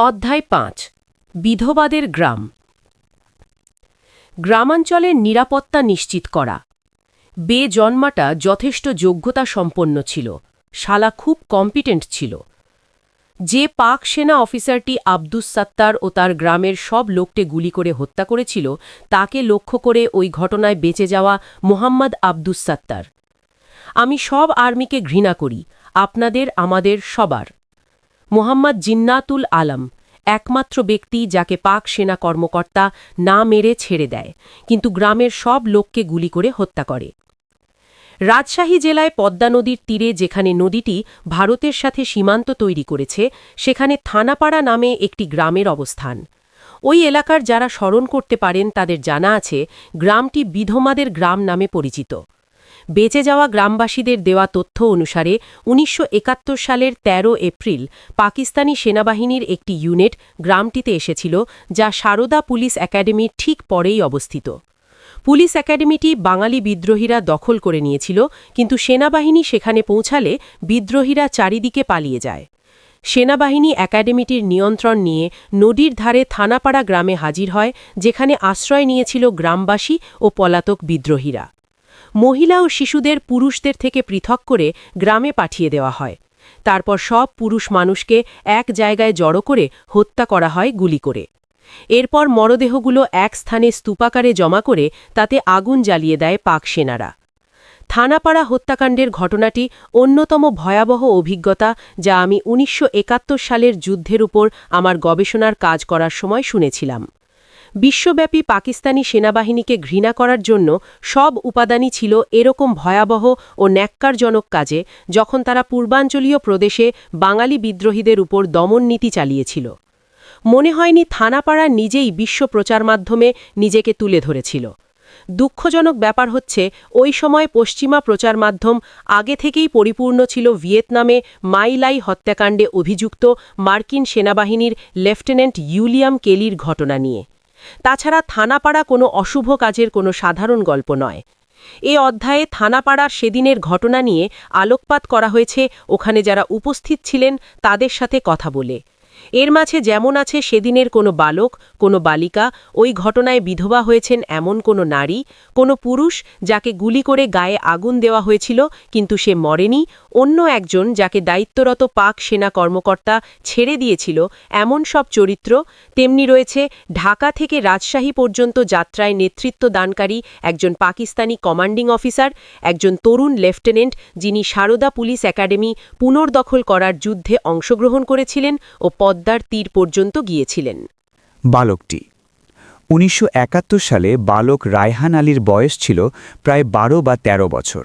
অধ্যায় ৫ বিধবাদের গ্রাম। গ্রামাঞ্চলের নিরাপত্তা নিশ্চিত করা। জন্মাটা যথেষ্ট যোগ্যতা সম্পন্ন ছিল। শালা খুব কম্পিটেন্ট ছিল। যে পাক সেনা অফিসারটি আব্দুস সাত্তার ও তার গ্রামের সব লোককে গুলি করে হত্যা করেছিল, তাকে লক্ষ্য করে ওই ঘটনায় বেঁচে যাওয়া মোহাম্মদ আব্দুস সাত্তার। আমি সব আর্মিকে ঘৃণা করি, আপনাদের, আমাদের সবার। মোহাম্মদ জিন্নাতুল আলম একমাত্র ব্যক্তি যাকে পাক সেনা কর্মকর্তা না মেরে ছেড়ে দেয়, কিন্তু গ্রামের সব লোককে গুলি করে হত্যা করে। রাজশাহী জেলায় পদ্মা নদীর তীরে, যেখানে নদীটি ভারতের সাথে সীমান্ত তৈরি করেছে, সেখানে থানাপাড়া নামে একটি গ্রামের অবস্থান। ওই এলাকার যারা স্মরণ করতে পারেন তাদের জানা আছে, গ্রামটি বিধবাদের গ্রাম নামে পরিচিত। বেঁচে যাওয়া গ্রামবাসীদের দেওয়া তথ্য অনুসারে ১৯৭১ সালের ১৩ এপ্রিল পাকিস্তানি সেনাবাহিনীর একটি ইউনিট গ্রামটিতে এসেছিল, যা সারদা পুলিশ একাডেমির ঠিক পরেই অবস্থিত। পুলিশ একাডেমিটি বাঙালি বিদ্রোহীরা দখল করে নিয়েছিল, কিন্তু সেনাবাহিনী সেখানে পৌঁছালে বিদ্রোহীরা চারিদিকে পালিয়ে যায়। সেনাবাহিনী একাডেমিটির নিয়ন্ত্রণ নিয়ে নদীর ধারে থানাপাড়া গ্রামে হাজির হয়, যেখানে আশ্রয় নিয়েছিল গ্রামবাসী ও পলাতক বিদ্রোহীরা। মহিলা ও শিশুদের পুরুষদের থেকে পৃথক করে গ্রামে পাঠিয়ে দেওয়া হয়। তারপর সব পুরুষ মানুষকে এক জায়গায় জড়ো করে হত্যা করা হয় গুলি করে। এরপর মরদেহগুলো এক স্থানে স্তূপাকারে জমা করে তাতে আগুন জ্বালিয়ে দেয় পাক সেনারা। থানাপাড়া হত্যাকাণ্ডের ঘটনাটি অন্যতম ভয়াবহ অভিজ্ঞতা, যা আমি ১৯৭১ সালের যুদ্ধের উপর আমার গবেষণার কাজ করার সময় শুনেছিলাম। বিশ্বব্যাপী পাকিস্তানি সেনাবাহিনীকে ঘৃণা করার জন্য সব উপাদানই ছিল এরকম ভয়াবহ ও ন্যাক্কারজনক কাজে, যখন তারা পূর্বাঞ্চলীয় প্রদেশে বাঙালি বিদ্রোহীদের উপর দমন নীতি চালিয়েছিল। মনে হয়নি থানাপাড়া নিজেই বিশ্ব প্রচার মাধ্যমে নিজেকে তুলে ধরেছিল। দুঃখজনক ব্যাপার হচ্ছে, ওই সময় পশ্চিমা প্রচার মাধ্যম আগে থেকেই পরিপূর্ণ ছিল ভিয়েতনামে মাই লাই হত্যাকাণ্ডে অভিযুক্ত মার্কিন সেনাবাহিনীর লেফটেন্যান্ট উইলিয়াম কেলির ঘটনা নিয়ে। তাছাড়া থানাপাড়া কোনো অশুভ কাজের কোনো সাধারণ গল্প নয়। এ অধ্যায়ে থানাপাড়ার সেদিনের ঘটনা নিয়ে আলোকপাত করা হয়েছে, ওখানে যারা উপস্থিত ছিলেন তাদের সাথে কথা বলে। এর মাঝে যেমন আছে সেদিনের কোনো বালক, কোনো বালিকা, ওই ঘটনায় বিধবা হয়েছেন এমন কোনো নারী, কোনো পুরুষ যাকে গুলি করে গায়ে আগুন দেওয়া হয়েছিল কিন্তু সে মরেনি, অন্য একজন যাকে দায়িত্বরত পাক সেনা কর্মকর্তা ছেড়ে দিয়েছিল, এমন সব চরিত্র। তেমনি রয়েছে ঢাকা থেকে রাজশাহী পর্যন্ত যাত্রায় নেতৃত্ব দানকারী একজন পাকিস্তানি কমান্ডিং অফিসার, একজন তরুণ লেফটেন্যান্ট যিনি সারদা পুলিশ একাডেমি পুনর্দখল করার যুদ্ধে অংশগ্রহণ করেছিলেন ও পদ্মার তীর পর্যন্ত গিয়েছিলেন। বালকটি ১৯৭১ সালে বালক রায়হান আলীর বয়স ছিল প্রায় ১২ বা ১৩ বছর।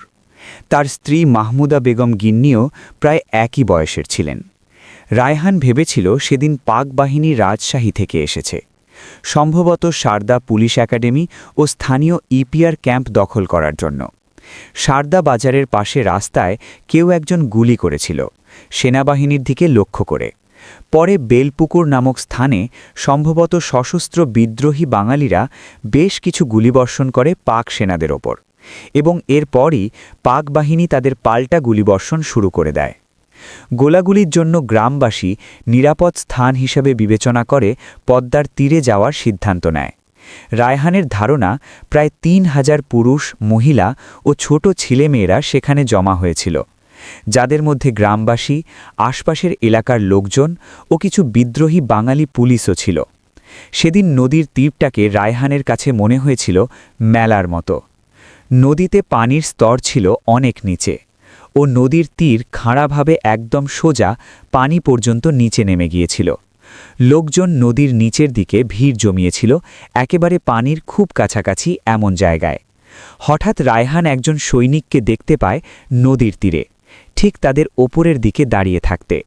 তার স্ত্রী মাহমুদা বেগম গিন্নিও প্রায় একই বয়সের ছিলেন। রায়হান ভেবেছিল সেদিন পাক বাহিনী রাজশাহী থেকে এসেছে, সম্ভবত সারদা পুলিশ একাডেমি ও স্থানীয় ইপিআর ক্যাম্প দখল করার জন্য। সারদা বাজারের পাশে রাস্তায় কেউ একজন গুলি করেছিল, সেনাবাহিনীর দিকে লক্ষ্য করে। পরে বেলপুকুর নামক স্থানে সম্ভবত সশস্ত্র বিদ্রোহী বাঙালিরা বেশ কিছু গুলিবর্ষণ করে পাক সেনাদের ওপর, এবং এরপরই পাক বাহিনী তাদের পাল্টা গুলিবর্ষণ শুরু করে দেয়। গোলাগুলির জন্য গ্রামবাসী নিরাপদ স্থান হিসেবে বিবেচনা করে পদ্মার তীরে যাওয়ার সিদ্ধান্ত নেয়। রায়হানের ধারণা, প্রায় ৩,০০০ পুরুষ, মহিলা ও ছোট ছেলেমেয়েরা সেখানে জমা হয়েছিল, যাদের মধ্যে গ্রামবাসী, আশপাশের এলাকার লোকজন ও কিছু বিদ্রোহী বাঙালি পুলিশও ছিল। সেদিন নদীর তীরটাকে রায়হানের কাছে মনে হয়েছিল মেলার মতো। নদীতে পানির স্তর ছিল অনেক নিচে, ও নদীর তীর খাড়াভাবে একদম সোজা পানি পর্যন্ত নিচে নেমে গিয়েছিল। লোকজন নদীর নিচের দিকে ভিড় জমিয়েছিল, একেবারে পানির খুব কাছাকাছি এমন জায়গায়। হঠাৎ রায়হান একজন সৈনিককে দেখতে পায় নদীর তীরে, ঠিক তাদের ওপরের দিকে দাঁড়িয়ে থাকতে।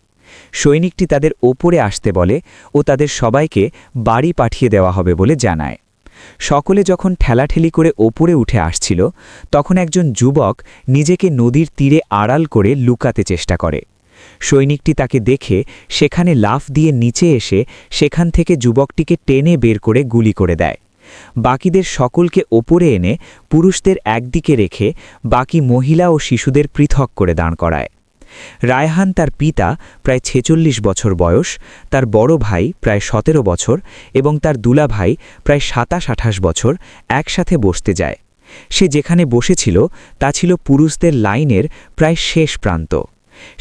সৈনিকটি তাদের ওপরে আসতে বলে ও তাদের সবাইকে বাড়ি পাঠিয়ে দেওয়া হবে বলে জানায়। সকলে যখন ঠেলাঠেলি করে ওপরে উঠে আসছিল, তখন একজন যুবক নিজেকে নদীর তীরে আড়াল করে লুকাতে চেষ্টা করে। সৈনিকটি তাকে দেখে সেখানে লাফ দিয়ে নিচে এসে সেখান থেকে যুবকটিকে টেনে বের করে গুলি করে দেয়। বাকিদের সকলকে ওপরে এনে পুরুষদের একদিকে রেখে বাকি মহিলা ও শিশুদের পৃথক করে দাঁড় করায়। রায়হান তার পিতা প্রায় ৪৬ বছর বয়স, তার বড় ভাই প্রায় ১৭ বছর এবং তার দুলাভাই প্রায় ২৭-২৮ বছর একসাথে বসতে যায়। সে যেখানে বসেছিল তা ছিল পুরুষদের লাইনের প্রায় শেষ প্রান্ত।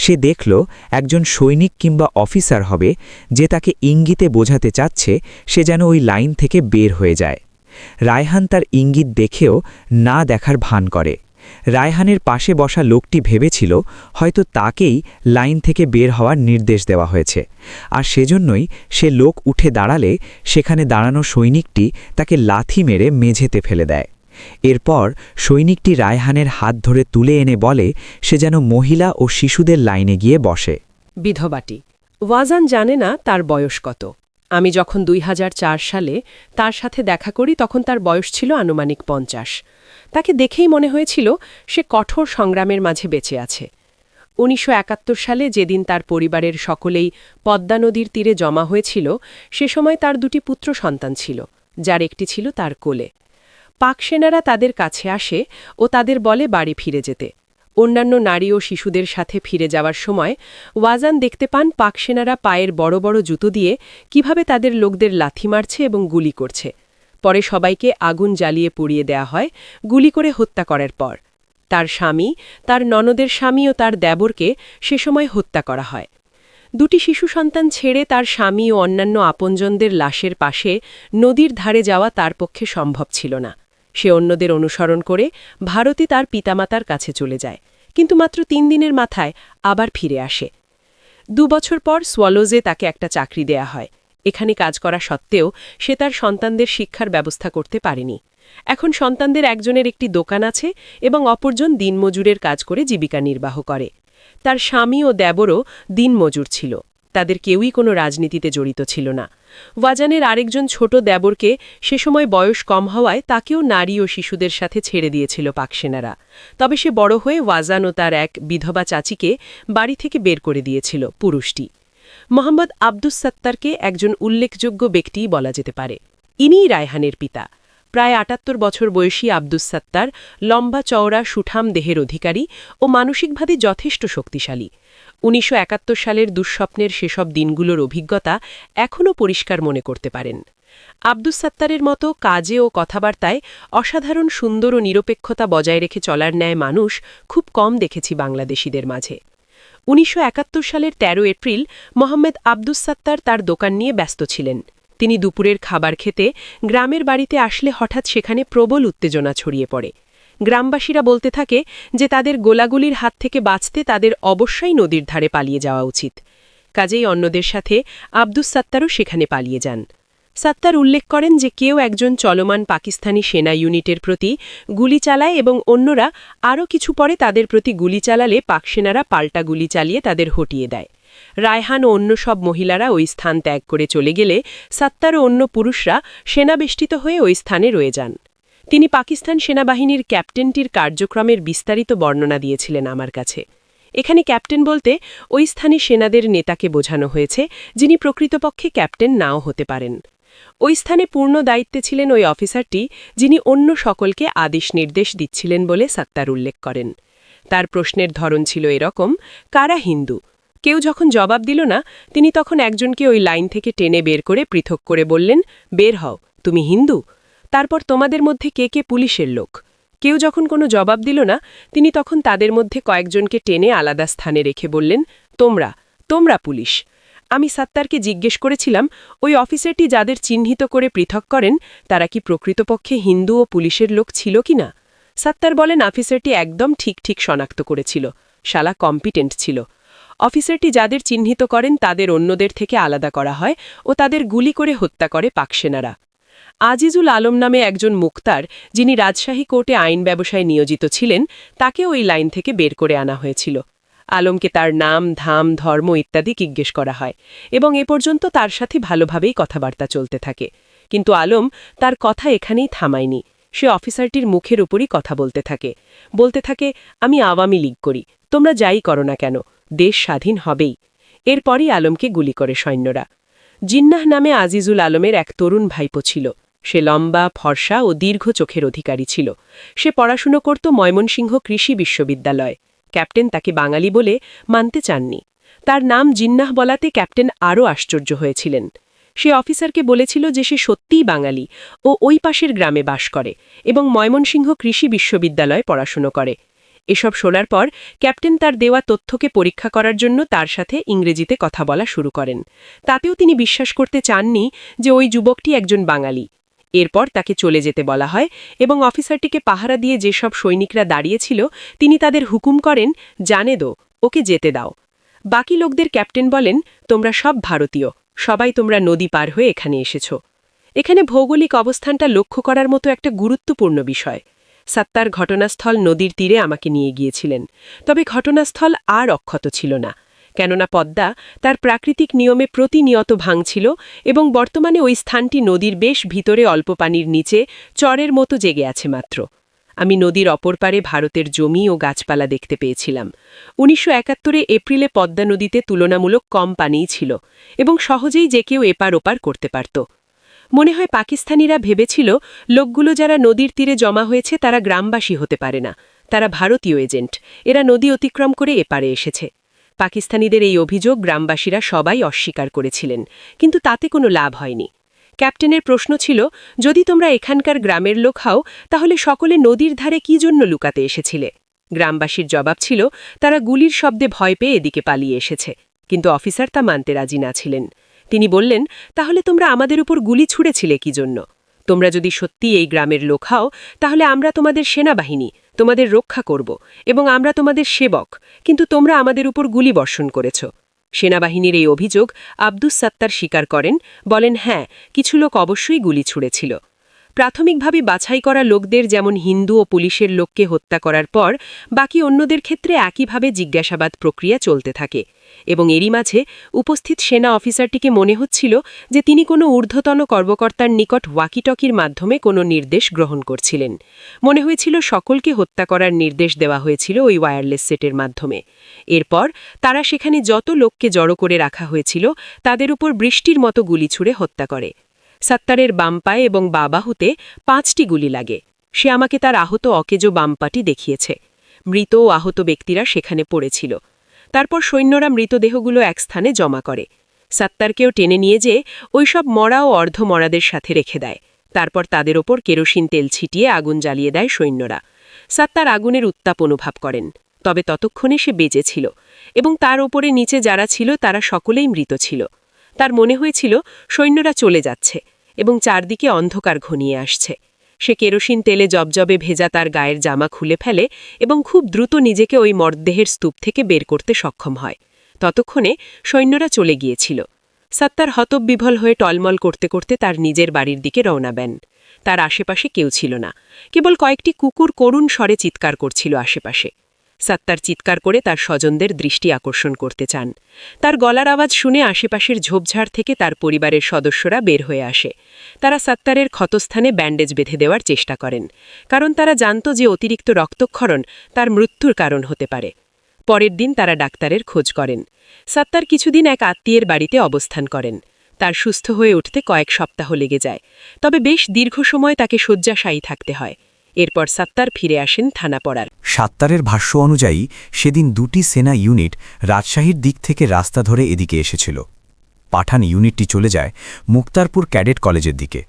সে দেখল একজন সৈনিক কিংবা অফিসার হবে যে তাকে ইঙ্গিতে বোঝাতে চাচ্ছে সে যেন ওই লাইন থেকে বের হয়ে যায়। রায়হান তার ইঙ্গিত দেখেও না দেখার ভান করে। রায়হানের পাশে বসা লোকটি ভেবেছিল হয়তো তাকেই লাইন থেকে বের হওয়ার নির্দেশ দেওয়া হয়েছে, আর সেজন্যই সে লোক উঠে দাঁড়ালে সেখানে দাঁড়ানো সৈনিকটি তাকে লাথি মেরে মেঝেতে ফেলে দেয়। এরপর সৈনিকটি রায়হানের হাত ধরে তুলে এনে বলে সে যেন মহিলা ও শিশুদের লাইনে গিয়ে বসে। বিধবাটি ওয়াজান জানে না তার বয়স কত। আমি যখন ২০০৪ সালে তার সাথে দেখা করি তখন তার বয়স ছিল আনুমানিক ৫০। তাকে দেখেই মনে হয়েছিল সে কঠোর সংগ্রামের মাঝে বেঁচে আছে। ১৯৭১ সালে যেদিন তার পরিবারের সকলেই পদ্মা নদীর তীরে জমা হয়েছিল, সে সময় তার ২টি পুত্র সন্তান ছিল, যার একটি ছিল তার কোলে। পাক সেনারা তাদের কাছে আসে ও তাদের বলে বাড়ি ফিরে যেতে। অন্যান্য নারী ও শিশুদের সাথে ফিরে যাওয়ার সময় ওয়াজান দেখতে পান পাক সেনারা পায়ের বড় বড় জুতো দিয়ে কিভাবে তাদের লোকদের লাথি মারছে এবং গুলি করছে। পরে সবাইকে আগুন জ্বালিয়ে পুড়িয়ে দেয়া হয় গুলি করে হত্যা করার পর। তার স্বামী, তার ননদের স্বামী ও তার দেবরকে সে সময় হত্যা করা হয়। ২টি শিশু সন্তান ছেড়ে তার স্বামী ও অন্যান্য আপনজনদের লাশের পাশে নদীর ধারে যাওয়া তার পক্ষে সম্ভব ছিল না। সে অন্যদের অনুসরণ করে ভারতে তার পিতামাতার কাছে চলে যায়, কিন্তু মাত্র ৩ দিনের মাথায় আবার ফিরে আসে। ২ বছর পর সোয়ালোজে তাকে একটা চাকরি দেয়া হয়। এখানে কাজ করা সত্ত্বেও সে তার সন্তানদের শিক্ষার ব্যবস্থা করতে পারেনি। এখন সন্তানদের একজনের একটি দোকান আছে এবং অপরজন দিনমজুরের কাজ করে জীবিকা নির্বাহ করে। তার স্বামী ও দেবরও দিনমজুর ছিল। তাদের কেউই কোনো রাজনীতিতে জড়িত ছিল না। ওয়াজানের আরেকজন ছোট দেবরকে সে সময় বয়স কম হওয়ায় তাকেও নারী ও শিশুদের সাথে ছেড়ে দিয়েছিল পাক সেনারা। তবে সে বড় হয়ে ওয়াজান ও তার এক বিধবা চাচিকে বাড়ি থেকে বের করে দিয়েছিল পুরুষটি। মোহাম্মদ আব্দুস সাত্তারকে একজন উল্লেখযোগ্য ব্যক্তিই বলা যেতে পারে। ইনিই রায়হানের পিতা। প্রায় ৭৮ বছর বয়সী আব্দুস সাত্তার লম্বা চওড়া সুঠাম দেহের অধিকারী ও মানসিকভাবে যথেষ্ট শক্তিশালী। ১৯৭১ সালের দুঃস্বপ্নের সেসব দিনগুলোর অভিজ্ঞতা এখনও পরিষ্কার মনে করতে পারেন। আব্দুস সাত্তারের মতো কাজে ও কথাবার্তায় অসাধারণ সুন্দর ও নিরপেক্ষতা বজায় রেখে চলার ন্যায় মানুষ খুব কম দেখেছি বাংলাদেশিদের মাঝে। ১৯৭১ সালের ১৩ এপ্রিল মোহাম্মদ আব্দুস সাত্তার তার দোকান নিয়ে ব্যস্ত ছিলেন। তিনি দুপুরের খাবার খেতে গ্রামের বাড়িতে আসলে হঠাৎ সেখানে প্রবল উত্তেজনা ছড়িয়ে পড়ে। গ্রামবাসীরা বলতে থাকে যে তাদের গোলাগুলির হাত থেকে বাঁচতে তাদের অবশ্যই নদীর ধারে পালিয়ে যাওয়া উচিত। কাজেই অন্যদের সাথে আব্দুস সাত্তারও সেখানে পালিয়ে যান। সাত্তার উল্লেখ করেন যে কেউ একজন চলমান পাকিস্তানি সেনা ইউনিটের প্রতি গুলি চালায় এবং অন্যরা আরও কিছু পরে তাদের প্রতি গুলি চালালে পাক সেনারা পাল্টা গুলি চালিয়ে তাদের হটিয়ে দেয়। রায়হান ও অন্য সব মহিলারা ওই স্থান ত্যাগ করে চলে গেলে সাত্তার ও অন্য পুরুষরা সেনাবেষ্টিত হয়ে ওই স্থানে রয়ে যান। তিনি পাকিস্তান সেনাবাহিনীর ক্যাপ্টেনটির কার্যক্রমের বিস্তারিত বর্ণনা দিয়েছিলেন আমার কাছে। এখানে ক্যাপ্টেন বলতে ওই স্থানে সেনাদের নেতাকে বোঝানো হয়েছে, যিনি প্রকৃতপক্ষে ক্যাপ্টেন নাও হতে পারেন। ওই স্থানে পূর্ণ দায়িত্বে ছিলেন ওই অফিসারটি, যিনি অন্য সকলকে আদেশ নির্দেশ দিচ্ছিলেন বলে সাত্তার উল্লেখ করেন। তার প্রশ্নের ধরন ছিল এরকম: কারা হিন্দু? কেউ যখন জবাব দিল না, তিনি তখন একজনকে ওই লাইন থেকে টেনে বের করে পৃথক করে বললেন, বের হও, তুমি হিন্দু? তারপর তোমাদের মধ্যে কে কে পুলিশের লোক? কেউ যখন কোনো জবাব দিল না, তিনি তখন তাদের মধ্যে কয়েকজনকে টেনে আলাদা স্থানে রেখে বললেন, তোমরা পুলিশ। আমি সাত্তারকে জিজ্ঞেস করেছিলাম, ওই অফিসারটি যাদের চিহ্নিত করে পৃথক করেন তারা কি প্রকৃতপক্ষে হিন্দু ও পুলিশের লোক ছিল কিনা? সাত্তার বলেন, অফিসারটি একদম ঠিক শনাক্ত করেছিল, শালা কম্পিটেন্ট ছিল। অফিসারটি যাদের চিহ্নিত করেন তাদের অন্যদের থেকে আলাদা করা হয় ও তাদের গুলি করে হত্যা করে পাক সেনারা। আজিজুল আলম নামে একজন মুক্তার, যিনি রাজশাহী কোর্টে আইন ব্যবসায় নিয়োজিত ছিলেন, তাকে ওই লাইন থেকে বের করে আনা হয়েছিল। আলমকে তার নাম, ধাম, ধর্ম ইত্যাদি জিজ্ঞেস করা হয় এবং এ পর্যন্ত তার সাথে ভালোভাবেই কথাবার্তা চলতে থাকে। কিন্তু আলম তার কথা এখানেই থামায়নি। সে অফিসারটির মুখের উপরই কথা বলতে থাকে, আমি আওয়ামী লীগ করি, তোমরা যাই করো না কেন, দেশ স্বাধীন হবেই। এরপরই আলমকে গুলি করে সৈন্যরা। জিন্নাহ নামে আজিজুল আলমের এক তরুণ ভাইপো ছিল। সে লম্বা, ফর্সা ও দীর্ঘ চোখের অধিকারী ছিল। সে পড়াশুনো করত ময়মনসিংহ কৃষি বিশ্ববিদ্যালয়ে। ক্যাপ্টেন তাকে বাঙালি বলে মানতে চাননি। তার নাম জিন্নাহ বলাতে ক্যাপ্টেন আরও আশ্চর্য হয়েছিলেন। সে অফিসারকে বলেছিল যে সে সত্যিই বাঙালি ও ওই পাশের গ্রামে বাস করে এবং ময়মনসিংহ কৃষি বিশ্ববিদ্যালয়ে পড়াশুনো করে। এসব শোনার পর ক্যাপ্টেন তার দেওয়া তথ্যকে পরীক্ষা করার জন্য তার সাথে ইংরেজিতে কথা বলা শুরু করেন। তাতেও তিনি বিশ্বাস করতে চাননি যে ওই যুবকটি একজন বাঙালি। এরপর তাকে চলে যেতে বলা হয় এবং অফিসারটিকে পাহারা দিয়ে যেসব সৈনিকরা দাঁড়িয়েছিল তিনি তাদের হুকুম করেন, জানে দো, ওকে যেতে দাও। বাকি লোকদের ক্যাপ্টেন বলেন, তোমরা সব ভারতীয়, সবাই তোমরা নদী পার হয়ে এখানে এসেছ। এখানে ভৌগোলিক অবস্থানটা লক্ষ্য করার মতো একটা গুরুত্বপূর্ণ বিষয়। সাত্তার ঘটনাস্থল নদীর তীরে আমাকে নিয়ে গিয়েছিলেন, তবে ঘটনাস্থল আর অক্ষত ছিল না, কেননা পদ্মা তার প্রাকৃতিক নিয়মে প্রতিনিয়ত ভাঙছিল এবং বর্তমানে ওই স্থানটি নদীর বেশ ভিতরে অল্প পানির নিচে চরের মতো জেগে আছে মাত্র। আমি নদীর অপর পারে ভারতের জমি ও গাছপালা দেখতে পেয়েছিলাম। 1971 এপ্রিলে পদ্মা নদীতে তুলনামূলক কম পানিই ছিল এবং সহজেই যে কেউ এপার ওপার করতে পারত। মনে হয় পাকিস্তানিরা ভেবেছিল লোকগুলো যারা নদীর তীরে জমা হয়েছে তারা গ্রামবাসী হতে পারে না, তারা ভারতীয় এজেন্ট, এরা নদী অতিক্রম করে এপারে এসেছে। পাকিস্তানিদের এই অভিযোগ গ্রামবাসীরা সবাই অস্বীকার করেছিলেন, কিন্তু তাতে কোনো লাভ হয়নি। ক্যাপ্টেনের প্রশ্ন ছিল, যদি তোমরা এখানকার গ্রামের লোক হও তাহলে সকলে নদীর ধারে কি জন্য লুকাতে এসেছিলে? গ্রামবাসীর জবাব ছিল, তারা গুলির শব্দে ভয় পেয়ে এদিকে পালিয়ে এসেছে। কিন্তু অফিসার তা মানতে রাজি না ছিলেন। তিনি বললেন, তাহলে তোমরা আমাদের উপর গুলি ছুঁড়েছিলে কি জন্য? তোমরা যদি সত্যি এই গ্রামের লোক হও তাহলে আমরা তোমাদের সেনাবাহিনী, তোমাদের রক্ষা করব এবং আমরা তোমাদের সেবক, কিন্তু তোমরা আমাদের উপর গুলি বর্ষণ করেছ। সেনাবাহিনীর এই অভিযোগ আব্দুস সাত্তার স্বীকার করেন, বলেন, হ্যাঁ, কিছু লোক অবশ্যই গুলি ছুঁড়েছিল। প্রাথমিকভাবে বাছাই করা লোকদের, যেমন হিন্দু ও পুলিশের লোককে হত্যা করার পর বাকি অন্যদের ক্ষেত্রে একইভাবে জিজ্ঞাসাবাদ প্রক্রিয়া চলতে থাকে এবং এরই মাঝে উপস্থিত সেনা অফিসারটিকে মনে হচ্ছিল যে তিনি কোনো ঊর্ধ্বতন কর্মকর্তার নিকট ওয়াকিটকির মাধ্যমে কোনো নির্দেশ গ্রহণ করছিলেন। মনে হয়েছিল সকলকে হত্যা করার নির্দেশ দেওয়া হয়েছিল ওই ওয়্যারলেস সেটের মাধ্যমে। এরপর তারা সেখানে যত লোককে জড়ো করে রাখা হয়েছিল তাদের উপর বৃষ্টির মতো গুলি ছুঁড়ে হত্যা করে। সাত্তারের বাম পায়ে এবং বাহুতে 5টি গুলি লাগে। সে আমাকে তার আহত অকেজো বাম পাটি দেখিয়েছে। মৃত ও আহত ব্যক্তিরা সেখানে পড়েছিল। তারপর সৈন্যরা মৃতদেহগুলো এক স্থানে জমা করে। সাত্তারকেও টেনে নিয়ে যেয়ে ওইসব মরা ও অর্ধমরাদের সাথে রেখে দেয়। তারপর তাদের ওপর কেরোসিন তেল ছিটিয়ে আগুন জ্বালিয়ে দেয় সৈন্যরা। সাত্তার আগুনের উত্তাপ অনুভব করেন, তবে ততক্ষণে সে বেঁচে ছিল এবং তার ওপরে নিচে যারা ছিল তারা সকলেই মৃত ছিল। তার মনে হয়েছিল সৈন্যরা চলে যাচ্ছে এবং চারদিকে অন্ধকার ঘনিয়ে আসছে। সে কেরোসিন তেলে জবজবে ভেজা তার গায়ের জামা খুলে ফেলে এবং খুব দ্রুত নিজেকে ওই মরদেহের স্তূপ থেকে বের করতে সক্ষম হয়। ততক্ষণে সৈন্যরা চলে গিয়েছিল। সাত্তার হতবিহ্বল হয়ে টলমল করতে করতে তার নিজের বাড়ির দিকে রওনা দেন। তার আশেপাশে কেউ ছিল না, কেবল কয়েকটি কুকুর করুণ স্বরে চিৎকার করছিল আশেপাশে। সাত্তার চিৎকার করে তার স্বজনদের দৃষ্টি আকর্ষণ করতে চান। তার গলার আওয়াজ শুনে আশেপাশের ঝোপঝাড় থেকে তার পরিবারের সদস্যরা বের হয়ে আসে। তারা সাত্তারের ক্ষতস্থানে ব্যান্ডেজ বেঁধে দেওয়ার চেষ্টা করেন, কারণ তারা জানত যে অতিরিক্ত রক্তক্ষরণ তার মৃত্যুর কারণ হতে পারে। পরের দিন তারা ডাক্তারের খোঁজ করেন। সাত্তার কিছুদিন এক আত্মীয়ের বাড়িতে অবস্থান করেন। তার সুস্থ হয়ে উঠতে কয়েক সপ্তাহ লেগে যায়, তবে বেশ দীর্ঘ সময় তাকে শয্যাশায়ী থাকতে হয়। এরপর সাত্তার ফিরে আসেন থানাপড়ার। সাত্তারের ভাষ্য অনুযায়ী সেদিন 2টি সেনা ইউনিট রাজশাহীর দিক থেকে রাস্তা ধরে এদিকে এসেছিল। পাঠান ইউনিটটি চলে যায় মুক্তারপুর ক্যাডেট কলেজের দিকে।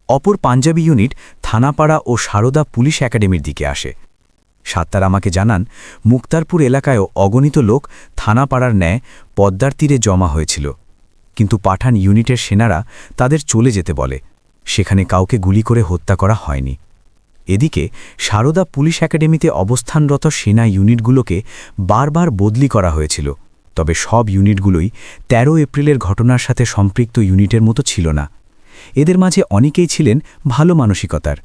অপর পাঞ্জাবি ইউনিট থানাপাড়া ও সারদা পুলিশ একাডেমির দিকে আসে। সাত্তার আমাকে জানান, মুক্তারপুর এলাকায়ও অগণিত লোক থানাপাড়ার ন্যায় পদ্মার তীরে জমা হয়েছিল, কিন্তু পাঠান ইউনিটের সেনারা তাদের চলে যেতে বলে। সেখানে কাউকে গুলি করে হত্যা করা হয়নি। এদিকে সারদা পুলিশ একাডেমিতে অবস্থানরত সেনা ইউনিটগুলোকে বারবার বদলি করা হয়েছিল, তবে সব ইউনিটগুলোই 13 এপ্রিলের ঘটনার সাথে সম্পৃক্ত ইউনিটের মতো ছিল না। এদের মাঝে অনেকেই ছিলেন ভালো মানসিকতার।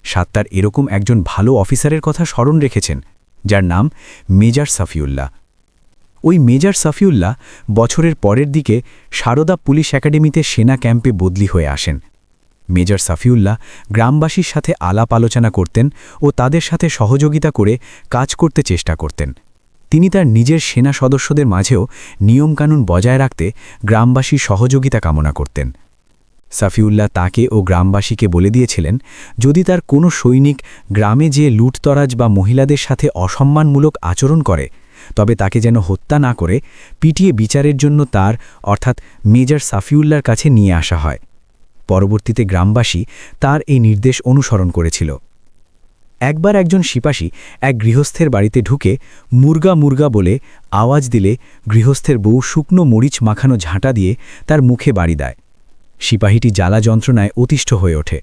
সাত্তার এরকম একজন ভালো অফিসারের কথা স্মরণ রেখেছেন, যার নাম মেজর সাফিউল্লাহ। ওই মেজর সাফিউল্লাহ বছরের পরের দিকে সারদা পুলিশ একাডেমিতে সেনা ক্যাম্পে বদলি হয়ে আসেন। মেজর সাফিউল্লাহ গ্রামবাসীর সাথে আলাপ আলোচনা করতেন ও তাদের সাথে সহযোগিতা করে কাজ করতে চেষ্টা করতেন। তিনি তার নিজের সেনা সদস্যদের মাঝেও নিয়মকানুন বজায় রাখতে গ্রামবাসীর সহযোগিতা কামনা করতেন। সাফিউল্লাহ তাকে ও গ্রামবাসীকে বলে দিয়েছিলেন যদি তার কোনো সৈনিক গ্রামে যে লুটতরাজ বা মহিলাদের সাথে অসম্মানমূলক আচরণ করে তবে তাকে যেন হত্যা না করে পিটিয়ে বিচারের জন্য তার অর্থাৎ মেজর সাফিউল্লাহর কাছে নিয়ে আসা হয়। পরবর্তীতে গ্রামবাসী তার এই নির্দেশ অনুসরণ করেছিল। একবার একজন সিপাহী এক গৃহস্থের বাড়িতে ঢুকে মুরগা মুরগা বলে আওয়াজ দিলে গৃহস্থের বউ শুকনো মরিচ মাখানো ঝাঁটা দিয়ে তার মুখে বাড়ি দেয়। সিপাহীটি জ্বালা যন্ত্রণায় অতিষ্ঠ হয়ে ওঠে।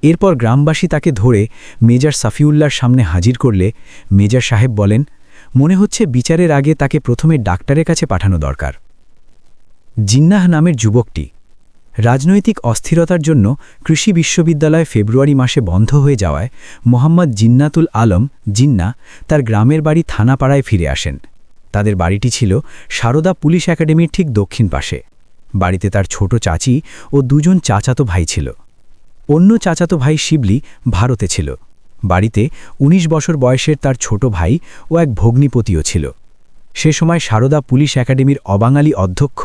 এরপর গ্রামবাসী তাকে ধরে মেজর সাফিউল্লাহর সামনে হাজির করলে মেজর সাহেব বলেন, মনে হচ্ছে বিচারের আগে তাকে প্রথমে ডাক্তারের কাছে পাঠানো দরকার। জিন্নাহ নামের যুবকটি রাজনৈতিক অস্থিরতার জন্য কৃষি বিশ্ববিদ্যালয় ফেব্রুয়ারি মাসে বন্ধ হয়ে যাওয়ায় মোহাম্মদ জিন্নাতুল আলম জিন্না তার গ্রামের বাড়ি থানাপাড়ায় ফিরে আসেন। তাদের বাড়িটি ছিল সারদা পুলিশ একাডেমির ঠিক দক্ষিণ পাশে। বাড়িতে তার ছোট চাচি ও দুজন চাচাতো ভাই ছিল। অন্য চাচাতো ভাই শিবলি ভারতে ছিল। বাড়িতে ১৯ বছর বয়সের তার ছোট ভাই ও এক ভগ্নিপতিও ছিল। সে সময় সারদা পুলিশ একাডেমির অবাঙালি অধ্যক্ষ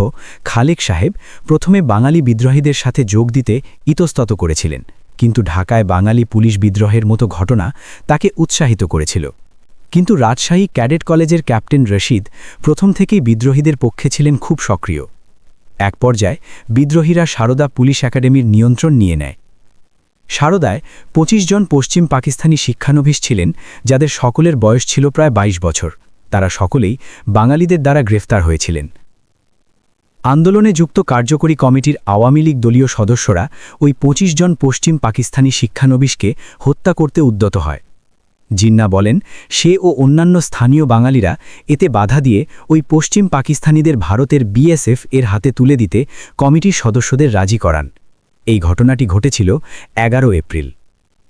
খালেক সাহেব প্রথমে বাঙালি বিদ্রোহীদের সাথে যোগ দিতে ইতস্তত করেছিলেন, কিন্তু ঢাকায় বাঙালি পুলিশ বিদ্রোহের মতো ঘটনা তাকে উৎসাহিত করেছিল। কিন্তু রাজশাহী ক্যাডেট কলেজের ক্যাপ্টেন রশিদ প্রথম থেকেই বিদ্রোহীদের পক্ষে ছিলেন খুব সক্রিয়। এক পর্যায়ে বিদ্রোহীরা সারদা পুলিশ একাডেমির নিয়ন্ত্রণ নিয়ে নেয়। সারদায় ২৫ জন পশ্চিম পাকিস্তানি শিক্ষানবিশ ছিলেন, যাদের সকলের বয়স ছিল প্রায় ২২ বছর। তারা সকলেই বাঙালিদের দ্বারা গ্রেফতার হয়েছিলেন। আন্দোলনে যুক্ত কার্যকরী কমিটির আওয়ামী লীগ দলীয় সদস্যরা ওই ২৫ জন পশ্চিম পাকিস্তানি শিক্ষানবিশকে হত্যা করতে উদ্যত হয়। জিন্না বলেন, সে ও অন্যান্য স্থানীয় বাঙালিরা এতে বাধা দিয়ে ওই পশ্চিম পাকিস্তানিদের ভারতের বিএসএফ এর হাতে তুলে দিতে কমিটির সদস্যদের রাজি করান। এই ঘটনাটি ঘটেছিল ১১ এপ্রিল।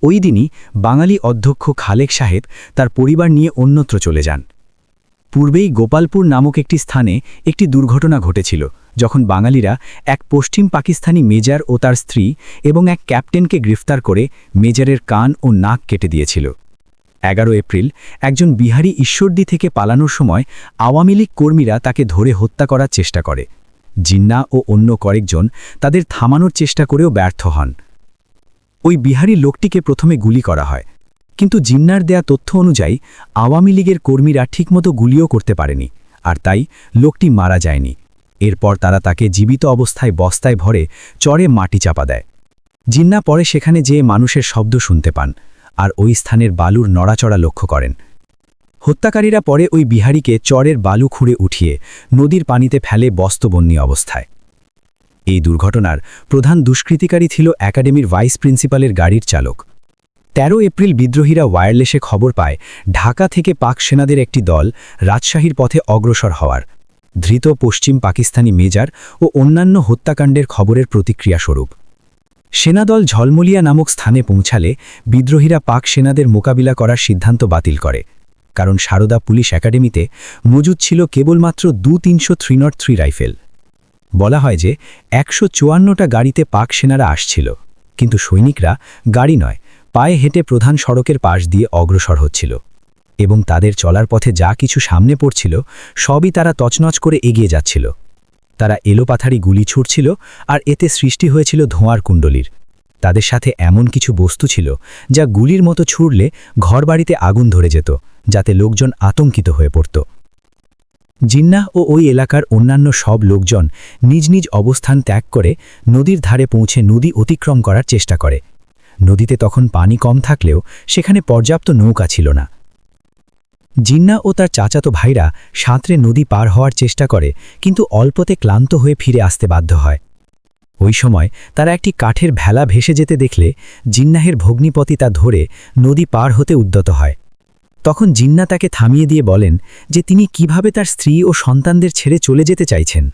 ওই দিনই বাঙালি অধ্যক্ষ খালেক সাহেব তার পরিবার নিয়ে অন্যত্র চলে যান। পূর্বেই গোপালপুর নামক একটি স্থানে একটি দুর্ঘটনা ঘটেছিল, যখন বাঙালিরা এক পশ্চিম পাকিস্তানি মেজর ও তার স্ত্রী এবং এক ক্যাপ্টেনকে গ্রেফতার করে মেজরের কান ও নাক কেটে দিয়েছিল। ১১ এপ্রিল একজন বিহারি ঈশ্বরদী থেকে পালানোর সময় আওয়ামী লীগ কর্মীরা তাকে ধরে হত্যা করার চেষ্টা করে। জিন্না ও অন্য কয়েকজন তাদের থামানোর চেষ্টা করেও ব্যর্থ হন। ওই বিহারি লোকটিকে প্রথমে গুলি করা হয়, কিন্তু জিন্নার দেয়া তথ্য অনুযায়ী আওয়ামী লীগের কর্মীরা ঠিকমতো গুলিও করতে পারেনি, আর তাই লোকটি মারা যায়নি। এরপর তারা তাকে জীবিত অবস্থায় বস্তায় ভরে চরে মাটি চাপা দেয়। জিন্না পরে সেখানে যেয়ে মানুষের শব্দ শুনতে পান, আর ওই স্থানের বালুর নড়াচড়া লক্ষ্য করেন। হত্যাকারীরা পরে ওই বিহারিকে চরের বালু খুঁড়ে উঠিয়ে নদীর পানিতে ফেলে বস্ত্রবন্যী অবস্থায়। এই দুর্ঘটনার প্রধান দুষ্কৃতিকারী ছিল একাডেমির ভাইস প্রিন্সিপালের গাড়ির চালক। ১৩ এপ্রিল বিদ্রোহীরা ওয়্যারলেসে খবর পায় ঢাকা থেকে পাক সেনাদের একটি দল রাজশাহীর পথে অগ্রসর হওয়ার। ধৃত পশ্চিম পাকিস্তানি মেজর ও অন্যান্য হত্যাকাণ্ডের খবরের প্রতিক্রিয়াস্বরূপ সেনাদল ঝলমলিয়া নামক স্থানে পৌঁছালে বিদ্রোহীরা পাক সেনাদের মোকাবিলা করার সিদ্ধান্ত বাতিল করে, কারণ সারদা পুলিশ একাডেমিতে মজুদ ছিল কেবলমাত্র ২-৩০০ রাইফেল। বলা হয় যে ১৫৪টা গাড়িতে পাক সেনারা আসছিল, কিন্তু সৈনিকরা গাড়ি নয়, পায়ে হেঁটে প্রধান সড়কের পাশ দিয়ে অগ্রসর হচ্ছিল, এবং তাদের চলার পথে যা কিছু সামনে পড়ছিল সবই তারা তছনছ করে এগিয়ে যাচ্ছিল। তারা এলোপাথারি গুলি ছুটছিল, আর এতে সৃষ্টি হয়েছিল ধোঁয়ার কুণ্ডলীর। তাদের সাথে এমন কিছু বস্তু ছিল যা গুলির মতো ছুড়লে ঘরবাড়িতে আগুন ধরে যেত, যাতে লোকজন আতঙ্কিত হয়ে পড়ত। জিন্নাহ ও ওই এলাকার অন্যান্য সব লোকজন নিজ নিজ অবস্থান ত্যাগ করে নদীর ধারে পৌঁছে নদী অতিক্রম করার চেষ্টা করে। নদীতে তখন পানি কম থাকলেও সেখানে পর্যাপ্ত নৌকা ছিল না। জিন্না ও তার চাচাতো ভাইরা সাঁতরে নদী পার হওয়ার চেষ্টা করে, কিন্তু অল্পতে ক্লান্ত হয়ে ফিরে আসতে বাধ্য হয়। ওই সময় তারা একটি কাঠের ভেলা ভেসে যেতে দেখলে জিন্নাহের ভগ্নিপতি তা ধরে নদী পার হতে উদ্যত হয়। তখন জিন্না তাকে থামিয়ে দিয়ে বলেন যে তিনি কিভাবে তার স্ত্রী ও সন্তানদের ছেড়ে চলে যেতে চাইছেন।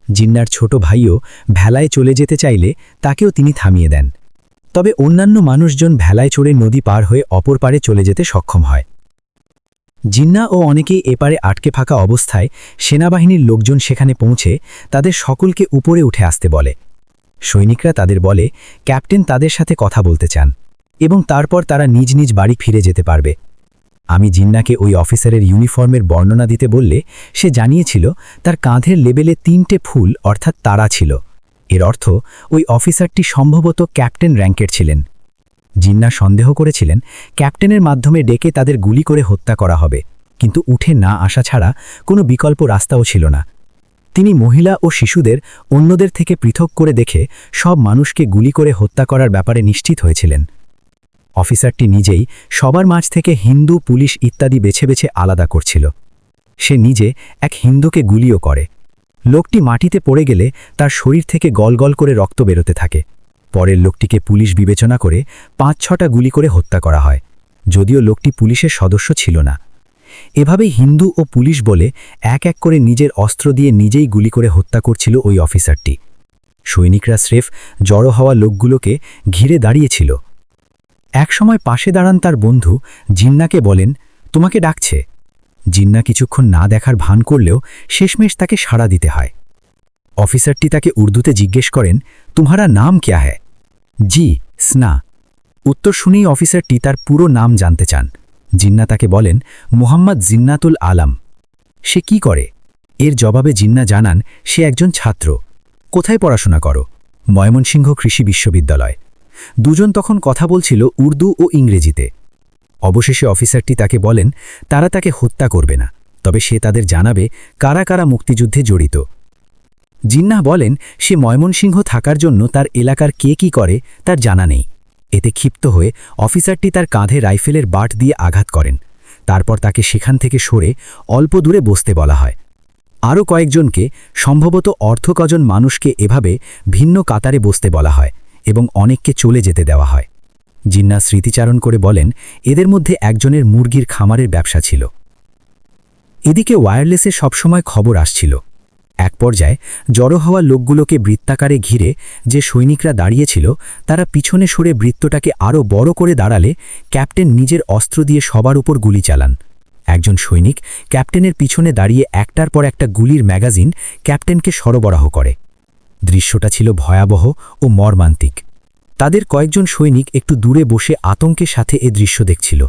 জিন্নার ছোট ভাইও ভেলায় চলে যেতে চাইলে তাকেও তিনি থামিয়ে দেন। তবে অন্যান্য মানুষজন ভেলায় চড়ে নদী পার হয়ে অপর পারে চলে যেতে সক্ষম হয়। জিন্না ও অনেকেই এপারে আটকে থাকা অবস্থায় সেনাবাহিনীর লোকজন সেখানে পৌঁছে তাদের সকলকে উপরে উঠে আসতে বলে। সৈনিকরা তাদের বলে ক্যাপ্টেন তাদের সাথে কথা বলতে চান, এবং তারপর তারা নিজ নিজ বাড়ি ফিরে যেতে পারবে। আমি জিন্নাকে ওই অফিসারের ইউনিফর্মের বর্ণনা দিতে বললে সে জানিয়েছিল তার কাঁধের লেবেলে ৩টে ফুল অর্থাৎ তারা ছিল। এর অর্থ ওই অফিসারটি সম্ভবত ক্যাপ্টেন র্যাঙ্কের ছিলেন। জিন্না সন্দেহ করেছিলেন ক্যাপ্টেনের মাধ্যমে ডেকে তাদের গুলি করে হত্যা করা হবে, কিন্তু উঠে না আসা ছাড়া কোনো বিকল্প রাস্তাও ছিল না। তিনি মহিলা ও শিশুদের অন্যদের থেকে পৃথক করে দেখে সব মানুষকে গুলি করে হত্যা করার ব্যাপারে নিশ্চিত হয়েছিলেন। অফিসারটি নিজেই সবার মাঝ থেকে হিন্দু, পুলিশ ইত্যাদি বেছে বেছে আলাদা করছিল। সে নিজে এক হিন্দুকে গুলিও করে। লোকটি মাটিতে পড়ে গেলে তার শরীর থেকে গলগল করে রক্ত বেরোতে থাকে। পরের লোকটিকে পুলিশ বিবেচনা করে ৫-৬টা গুলি করে হত্যা করা হয়, যদিও লোকটি পুলিশের সদস্য ছিল না। এভাবেই হিন্দু ও পুলিশ বলে এক এক করে নিজের অস্ত্র দিয়ে নিজেই গুলি করে হত্যা করছিল ওই অফিসারটি। সৈনিকরা স্রেফ জড়ো হওয়া লোকগুলোকে ঘিরে দাঁড়িয়েছিল। একসময় পাশে দাঁড়ান তার বন্ধু জিন্নাকে বলেন, তোমাকে ডাকছে। জিন্না কিছুক্ষণ না দেখার ভান করলেও শেষমেশ তাকে সাড়া দিতে হয়। অফিসারটি তাকে উর্দুতে জিজ্ঞেস করেন, তোমারা নাম ক্যা হ্যায়? জি, স্না। উত্তর শুনেই অফিসারটি তার পুরো নাম জানতে চান। জিন্না তাকে বলেন, মুহাম্মদ জিন্নাতুল আলাম। সে কি করে? এর জবাবে জিন্না জানান, সে একজন ছাত্র। কোথায় পড়াশোনা করো? ময়মনসিংহ কৃষি বিশ্ববিদ্যালয়। দুজন তখন কথা বলছিল উর্দু ও ইংরেজিতে। অবশেষে অফিসারটি তাকে বলেন, তারা তাকে হত্যা করবে না, তবে সে তাদের জানাবে কারা কারা মুক্তিযুদ্ধে জড়িত। জিন্নাহ বলেন, সে ময়মনসিংহ থাকার জন্য তার এলাকার কে কি করে তার জানা নেই। এতে ক্ষিপ্ত হয়ে অফিসারটি তার কাঁধে রাইফেলের বাট দিয়ে আঘাত করেন। তারপর তাকে সেখান থেকে সরে অল্প দূরে বসতে বলা হয়। আরও কয়েকজনকে, সম্ভবত অর্ধকজন মানুষকে এভাবে ভিন্ন কাতারে বসতে বলা হয় এবং অনেককে চলে যেতে দেওয়া হয়। জিন্না স্মৃতিচারণ করে বলেন, এদের মধ্যে একজনের মুরগির খামারের ব্যবসা ছিল। এদিকে ওয়্যারলেসে সবসময় খবর আসছিল। এক পর্যায়ে জড়ো হওয়া লোকগুলোকে বৃত্তাকারে ঘিরে যে সৈনিকরা দাঁড়িয়েছিল তারা পিছনে সরে বৃত্তটাকে আরও বড় করে দাঁড়ালে ক্যাপ্টেন নিজের অস্ত্র দিয়ে সবার উপর গুলি চালান। একজন সৈনিক ক্যাপ্টেনের পিছনে দাঁড়িয়ে একটার পর একটা গুলির ম্যাগাজিন ক্যাপ্টেনকে সরবরাহ করে। দৃশ্যটা ছিল ভয়াবহ ও মর্মান্তিক। তাদের কয়েকজন সৈনিক একটু দূরে বসে আতঙ্কের সাথে এ দৃশ্য দেখছিল।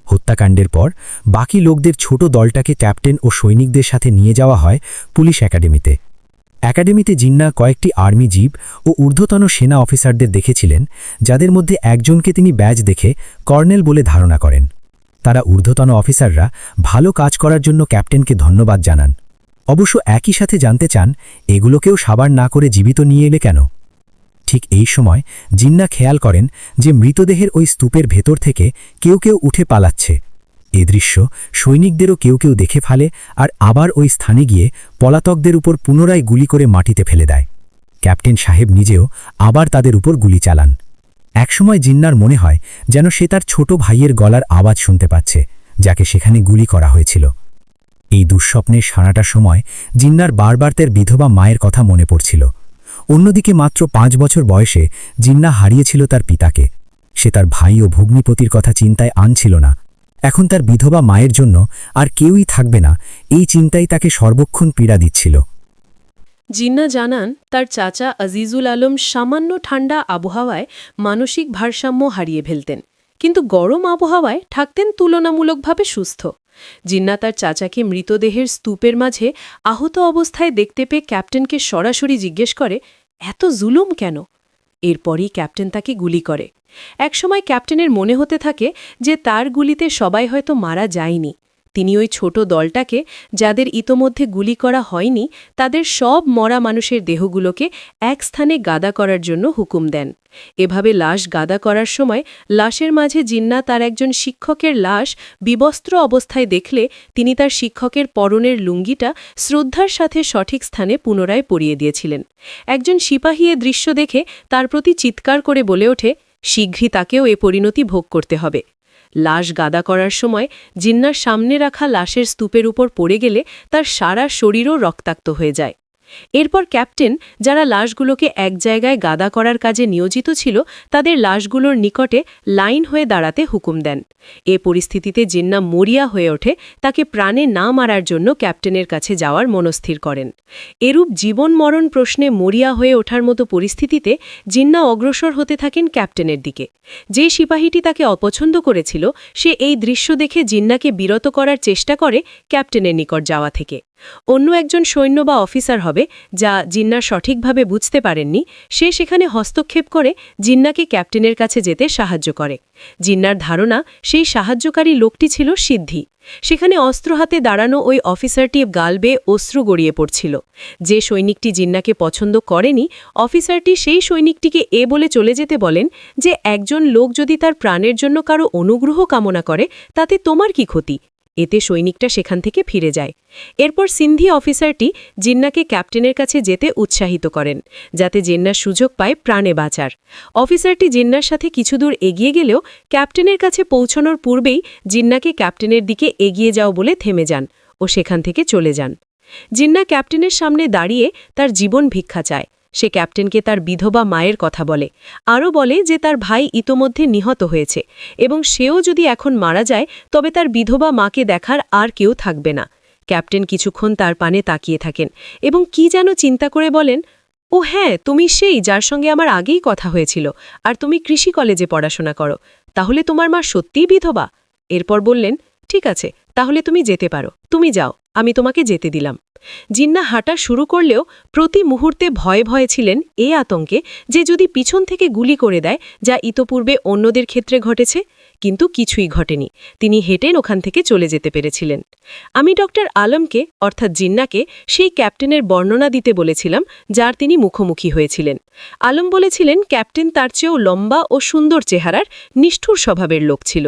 হত্যাকাণ্ডের পর বাকি লোকদের ছোট দলটাকে ক্যাপ্টেন ও সৈনিকদের সাথে নিয়ে যাওয়া হয় পুলিশ একাডেমিতে। একাডেমিতে জিন্না কয়েকটি আর্মি জিপ ও ঊর্ধ্বতন সেনা অফিসারদের দেখেছিলেন, যাদের মধ্যে একজনকে তিনি ব্যাজ দেখে কর্নেল বলে ধারণা করেন। তারা ঊর্ধ্বতন অফিসাররা ভালো কাজ করার জন্য ক্যাপ্টেনকে ধন্যবাদ জানান। অবশ্য একই সাথে জানতে চান, এগুলোকেও সাবার না করে জীবিত নিয়ে এলে কেন? ঠিক এই সময় জিন্না খেয়াল করেন যে মৃতদেহের ওই স্তূপের ভেতর থেকে কেউ কেউ উঠে পালাচ্ছে। এ দৃশ্য সৈনিকদেরও কেউ কেউ দেখে ফেলে আর আবার ওই স্থানে গিয়ে পলাতকদের উপর পুনরায় গুলি করে মাটিতে ফেলে দেয়। ক্যাপ্টেন সাহেব নিজেও আবার তাদের উপর গুলি চালান। একসময় জিন্নার মনে হয় যেন সে তার ছোট ভাইয়ের গলার আওয়াজ শুনতে পাচ্ছে, যাকে সেখানে গুলি করা হয়েছিল। এই দুঃস্বপ্নের সারাটা সময় জিন্নার বারবার তার বিধবা মায়ের কথা মনে পড়ছিল। অন্যদিকে মাত্র 5 বছর বয়সে জিন্না হারিয়েছিল তার পিতাকে। সে তার ভাই ও ভগ্নিপতির কথা চিন্তায় আনছিল না। এখন তার বিধবা মায়ের জন্য আর কেউই থাকবে না, এই চিন্তাই তাকে সর্বক্ষণ পীড়া দিচ্ছিল। জিন্না জানান, তার চাচা আজিজুল আলম সামান্য ঠান্ডা আবহাওয়ায় মানসিক ভারসাম্য হারিয়ে ফেলতেন, কিন্তু গরম আবহাওয়ায় থাকতেন তুলনামূলকভাবে সুস্থ। জিন্না তার চাচাকে মৃতদেহের স্তূপের মাঝে আহত অবস্থায় দেখতে পেয়ে ক্যাপ্টেনকে সরাসরি জিজ্ঞেস করে, এত জুলুম কেন? এরপরই ক্যাপ্টেন তাকে গুলি করে। একসময় ক্যাপ্টেনের মনে হতে থাকে যে তার গুলিতে সবাই হয়তো মারা যায়নি। তিনি ওই ছোট দলটাকে, যাদের ইতোমধ্যে গুলি করা হয়নি, তাদের সব মরা মানুষের দেহগুলোকে এক স্থানে গাদা করার জন্য হুকুম দেন। এভাবে লাশ গাদা করার সময় লাশের মাঝে জিন্না তার একজন শিক্ষকের লাশ বিবস্ত্র অবস্থায় দেখলে তিনি তার শিক্ষকের পরনের লুঙ্গিটা শ্রদ্ধার সাথে সঠিক স্থানে পুনরায় পরিয়ে দিয়েছিলেন। একজন সিপাহী এ দৃশ্য দেখে তার প্রতি চিৎকার করে বলে ওঠে, শীঘ্রই তাকেও এ পরিণতি ভোগ করতে হবে। লাশ গাদা করার সময় জিন্নার সামনে রাখা লাশের স্তূপের উপর পড়ে গেলে তার সারা শরীরও রক্তাক্ত হয়ে যায়। এরপর ক্যাপ্টেন, যারা লাশগুলোকে এক জায়গায় গাদা করার কাজে নিয়োজিত ছিল, তাদের লাশগুলোর নিকটে লাইন হয়ে দাঁড়াতে হুকুম দেন। এ পরিস্থিতিতে জিন্না মরিয়া হয়ে ওঠে, তাকে প্রাণে না মারার জন্য ক্যাপ্টেনের কাছে যাওয়ার মনস্থির করেন। এরূপ জীবন মরণ প্রশ্নে মরিয়া হয়ে ওঠার মতো পরিস্থিতিতে জিন্না অগ্রসর হতে থাকেন ক্যাপ্টেনের দিকে। যে সিপাহীটি তাকে অপছন্দ করেছিল, সে এই দৃশ্য দেখে জিন্নাকে বিরত করার চেষ্টা করে ক্যাপ্টেনের নিকট যাওয়া থেকে। অন্য একজন সৈন্য বা অফিসার হবে, যা জিন্না সঠিকভাবে বুঝতে পারেননি। সে সেখানে হস্তক্ষেপ করে জিন্নাকে ক্যাপ্টেনের কাছে যেতে সাহায্য করে। জিন্নার ধারণা সেই সাহায্যকারী লোকটি ছিল সিদ্ধি। সেখানে অস্ত্র হাতে দাঁড়ানো ওই অফিসারটি গাল বেয়ে অশ্রু গড়িয়ে পড়ছিল। যে সৈনিকটি জিন্নাকে পছন্দ করেনি, অফিসারটি সেই সৈনিকটিকে বলে চলে যেতে বলেন যে একজন লোক যদি তার প্রাণের জন্য কারো অনুগ্রহ কামনা করে, তাতে তোমার কি ক্ষতি? এতে সৈনিকটা সেখান থেকে ফিরে যায়। এরপর সিন্ধি অফিসারটি জিন্নাকে ক্যাপ্টেনের কাছে যেতে উৎসাহিত করেন, যাতে জিন্না সুযোগ পায় প্রাণে বাঁচার। অফিসারটি জিন্নার সাথে কিছু দূর এগিয়ে গেলেও ক্যাপ্টেনের কাছে পৌঁছানোর পূর্বেই জিন্নাকে ক্যাপ্টেনের দিকে এগিয়ে যাও বলে থেমে যান ও সেখান থেকে চলে যান। জিন্না ক্যাপ্টেনের সামনে দাঁড়িয়ে তার জীবন ভিক্ষা চায়। সে ক্যাপ্টেনকে তার বিধবা মায়ের কথা বলে, আরও বলে যে তার ভাই ইতোমধ্যে নিহত হয়েছে এবং সেও যদি এখন মারা যায় তবে তার বিধবা মাকে দেখার আর কেউ থাকবে না। ক্যাপ্টেন কিছুক্ষণ তার পানে তাকিয়ে থাকেন এবং কি যেন চিন্তা করে বলেন, ও হ্যাঁ, তুমি সেই যার সঙ্গে আমার আগেই কথা হয়েছিল, আর তুমি কৃষি কলেজে পড়াশোনা করো। তাহলে তোমার মা সত্যিই বিধবা? এরপর বললেন, ঠিক আছে, তাহলে তুমি যেতে পারো, তুমি যাও, আমি তোমাকে যেতে দিলাম। জিন্না হাঁটা শুরু করলেও প্রতি মুহূর্তে ভয়ে ভয়ে ছিলেন, আতঙ্কে যে যদি পিছন থেকে গুলি করে দেয়, যা ইতোপূর্বে অন্যদের ক্ষেত্রে ঘটেছে। কিন্তু কিছুই ঘটেনি। তিনি হেঁটেন ওখান থেকে চলে যেতে পেরেছিলেন। আমি ডক্টর আলমকে, অর্থাৎ জিন্নাকে, সেই ক্যাপ্টেনের বর্ণনা দিতে বলেছিলাম যার তিনি মুখোমুখি হয়েছিলেন। আলম বলেছিলেন ক্যাপ্টেন তার চেয়েও লম্বা ও সুন্দর চেহারার, নিষ্ঠুর স্বভাবের লোক ছিল।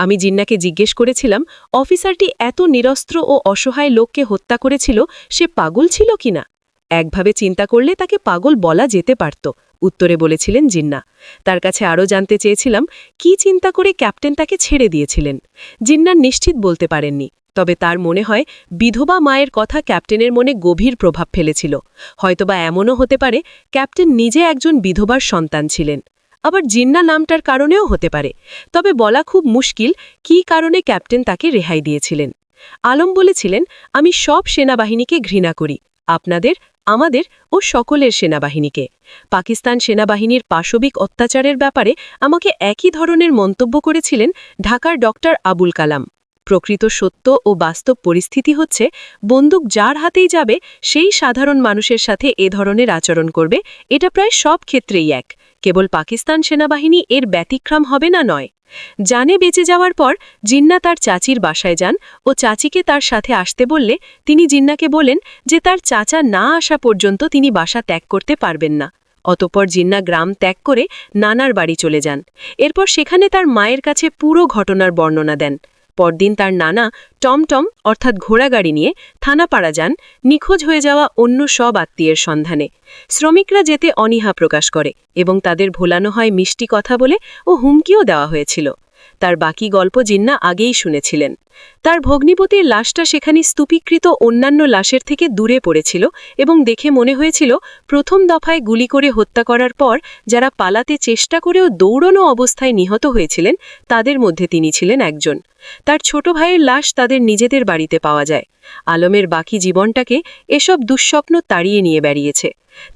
আমি জিন্নাকে জিজ্ঞেস করেছিলাম অফিসারটি এত নিরস্ত্র ও অসহায় লোককে হত্যা করেছিল, সে পাগল ছিল কিনা। একভাবে চিন্তা করলে তাকে পাগল বলা যেতে পারত, উত্তরে বলেছিলেন জিন্না। তার কাছে আরও জানতে চেয়েছিলাম কি চিন্তা করে ক্যাপ্টেন তাকে ছেড়ে দিয়েছিলেন। জিন্না নিশ্চিত বলতে পারেননি, তবে তার মনে হয় বিধবা মায়ের কথা ক্যাপ্টেনের মনে গভীর প্রভাব ফেলেছিল। হয়তোবা এমনও হতে পারে ক্যাপ্টেন নিজে একজন বিধবার সন্তান ছিলেন। আবার জিন্না নামটার কারণেও হতে পারে, তবে বলা খুব মুশকিল কী কারণে ক্যাপ্টেন তাকে রেহাই দিয়েছিলেন। আলম বলেছিলেন, আমি সব সেনাবাহিনীকে ঘৃণা করি, আপনাদের, আমাদের ও সকলের সেনাবাহিনীকে। পাকিস্তান সেনাবাহিনীর পাশবিক অত্যাচারের ব্যাপারে আমাকে একই ধরনের মন্তব্য করেছিলেন ঢাকার ডক্টর আবুল কালাম। প্রকৃত সত্য ও বাস্তব পরিস্থিতি হচ্ছে, বন্দুক যার হাতেই যাবে সেই সাধারণ মানুষের সাথে এ ধরনের আচরণ করবে, এটা প্রায় সব ক্ষেত্রেই এক। কেবল পাকিস্তান সেনাবাহিনী এর ব্যতিক্রম হবে না নয়। জানে বেঁচে যাওয়ার পর জিন্না তার চাচির বাসায় যান ও চাচিকে তার সাথে আসতে বললে তিনি জিন্নাকে বলেন যে তার চাচা না আসা পর্যন্ত তিনি বাসা ত্যাগ করতে পারবেন না। অতঃপর জিন্না গ্রাম ত্যাগ করে নানার বাড়ি চলে যান। এরপর সেখানে তার মায়ের কাছে পুরো ঘটনার বর্ণনা দেন। পরদিন তার নানা টমটম অর্থাৎ ঘোড়াগাড়ি নিয়ে থানাপাড়া যান নিখোঁজ হয়ে যাওয়া অন্য সব আত্মীয়ের সন্ধানে। শ্রমিকরা যেতে অনীহা প্রকাশ করে এবং তাদের ভোলানো হয় মিষ্টি কথা বলে ও হুমকিও দেওয়া হয়েছিল। তার বাকি গল্প জিন্না আগেই শুনেছিলেন। তার ভগ্নিপতির লাশটা সেখানে স্তূপীকৃত অন্যান্য লাশের থেকে দূরে পড়েছিল এবং দেখে মনে হয়েছিল প্রথম দফায় গুলি করে হত্যা করার পর যারা পালাতে চেষ্টা করেও দৌড়ানো অবস্থায় নিহত হয়েছিলেন, তাদের মধ্যে তিনি ছিলেন একজন। তার ছোট ভাইয়ের লাশ তাদের নিজেদের বাড়িতে পাওয়া যায়। আলমের বাকি জীবনটাকে এসব দুঃস্বপ্ন তাড়িয়ে নিয়ে বেরিয়েছে।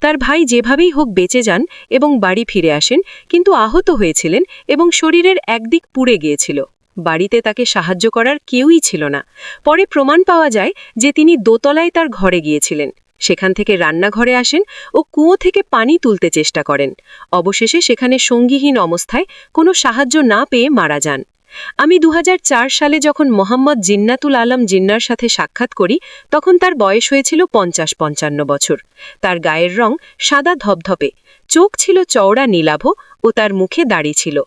তার ভাই যেভাবেই হোক বেঁচে যান এবং বাড়ি ফিরে আসেন, কিন্তু আহত হয়েছিলেন এবং শরীরের একদিক পুড়ে গিয়েছিল। বাড়িতে তাকে সাহায্য করার কেউই ছিল না। পরে প্রমাণ পাওয়া যায় যে তিনি দোতলায় তার ঘরে গিয়েছিলেন। সেখান থেকে রান্নাঘরে আসেন ও কুয়ো থেকে পানি তুলতে চেষ্টা করেন। অবশেষে সেখানে সঙ্গীহীন অবস্থায় কোনো সাহায্য না পেয়ে মারা যান। আমি 2004 সালে যখন মোহাম্মদ জিন্নাতুল আলম জিন্নার সাথে সাক্ষাৎ করি, তখন তার বয়স হয়েছিল 50-55 বছর। তার গায়ের রং সাদা ধপধপে, চোখ ছিল চওড়া নীলাভ ও তার মুখে দাড়ি ছিল।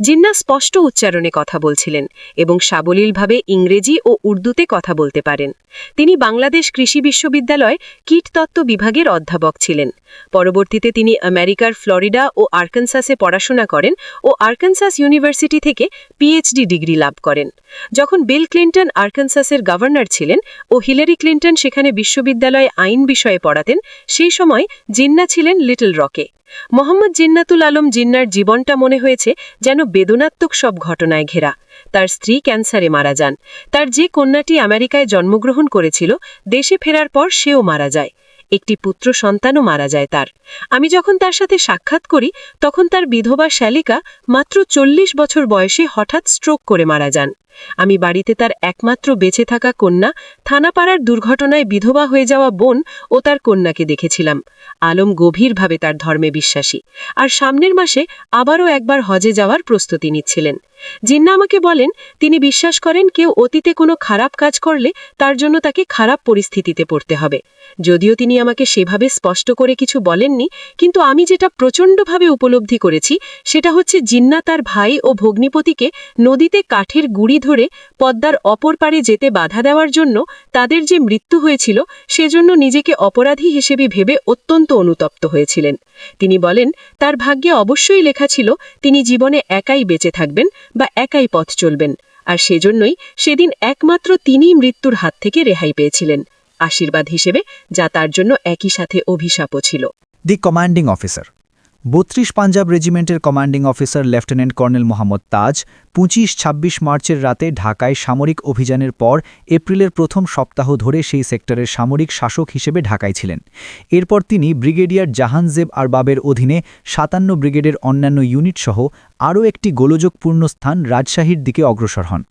জিন্না স্পষ্ট উচ্চারণে কথা বলছিলেন এবং সাবলীলভাবে ইংরেজি ও উর্দুতে কথা বলতে পারেন। তিনি বাংলাদেশ কৃষি বিশ্ববিদ্যালয় কীটতত্ত্ব বিভাগের অধ্যাপক ছিলেন। পরবর্তীতে তিনি আমেরিকার ফ্লোরিডা ও আরকানসাসে পড়াশোনা করেন ও আরকানসাস ইউনিভার্সিটি থেকে পিএইচডি ডিগ্রি লাভ করেন। যখন বিল ক্লিন্টন আরকানসাসের গভর্নর ছিলেন ও হিলারি ক্লিন্টন সেখানে বিশ্ববিদ্যালয়ে আইন বিষয়ে পড়াতেন, সেই সময় জিন্না ছিলেন লিটল রকে। মোহাম্মদ জিন্নাতুল আলম জিন্নার জীবনটা মনে হয়েছে যেন বেদনাত্মক সব ঘটনায় ঘেরা। তার স্ত্রী ক্যান্সারে মারা যান। তার যে কন্যাটি আমেরিকায় জন্মগ্রহণ করেছিল, দেশে ফেরার পর সেও মারা যায়। একটি পুত্র সন্তানও মারা যায় তার। আমি যখন তার সাথে সাক্ষাৎ করি, তখন তার বিধবা শ্যালিকা মাত্র 40 বছর বয়সে হঠাৎ স্ট্রোক করে মারা যান। আমি বাড়িতে তার একমাত্র বেঁচে থাকা কন্যা, থানাপাড়ার দুর্ঘটনায় বিধবা হয়ে যাওয়া বোন ও তার কন্যাকে দেখেছিলাম। আলম গভীরভাবে তার ধর্মে বিশ্বাসী, আর সামনের মাসে আবারও একবার হজে যাওয়ার প্রস্তুতি নিচ্ছিলেন। জিন্না আমাকে বলেন, তিনি বিশ্বাস করেন কেউ অতীতে কোনো খারাপ কাজ করলে তার জন্য তাকে খারাপ পরিস্থিতিতে পড়তে হবে। যদিও তিনি আমাকে সেভাবে স্পষ্ট করে কিছু বলেননি, কিন্তু আমি যেটা প্রচণ্ডভাবে উপলব্ধি করেছি সেটা হচ্ছে জিন্না তার ভাই ও ভগ্নিপতিকে নদীতে কাঠের গুঁড়ি ধরে পদ্মার অপর পারে যেতে বাধা দেওয়ার জন্য তাদের যে মৃত্যু হয়েছিল সেজন্য নিজেকে অপরাধী হিসেবে ভেবে অত্যন্ত অনুতপ্ত হয়েছিলেন। তিনি বলেন, তার ভাগ্যে অবশ্যই লেখা ছিল তিনি জীবনে একাই বেঁচে থাকবেন বা একাই পথ চলবেন, আর সেজন্যই সেদিন একমাত্র তিনিই মৃত্যুর হাত থেকে রেহাই পেয়েছিলেন, আশীর্বাদ হিসেবে, যা তার জন্য একই সাথে অভিশাপও ছিল। দি কমান্ডিং অফিসার ৩২ পাঞ্জাব রেজিমেন্টের commanding officer lieutenant colonel Mohammad Taj ২৫-২৬ মার্চের রাতে ঢাকায় সামরিক অভিযানের পর এপ্রিলের প্রথম সপ্তাহ ধরে সেই সেক্টরের সামরিক শাসক হিসেবে ঢাকায় ছিলেন। এরপর তিনি ব্রিগেডিয়ার জাহানজেব আরবাবের অধীনে ৫৭ ব্রিগেডের অন্যান্য ইউনিটসহ আরও একটি গোলযোগপূর্ণ স্থান রাজশাহীর দিকে অগ্রসর হন।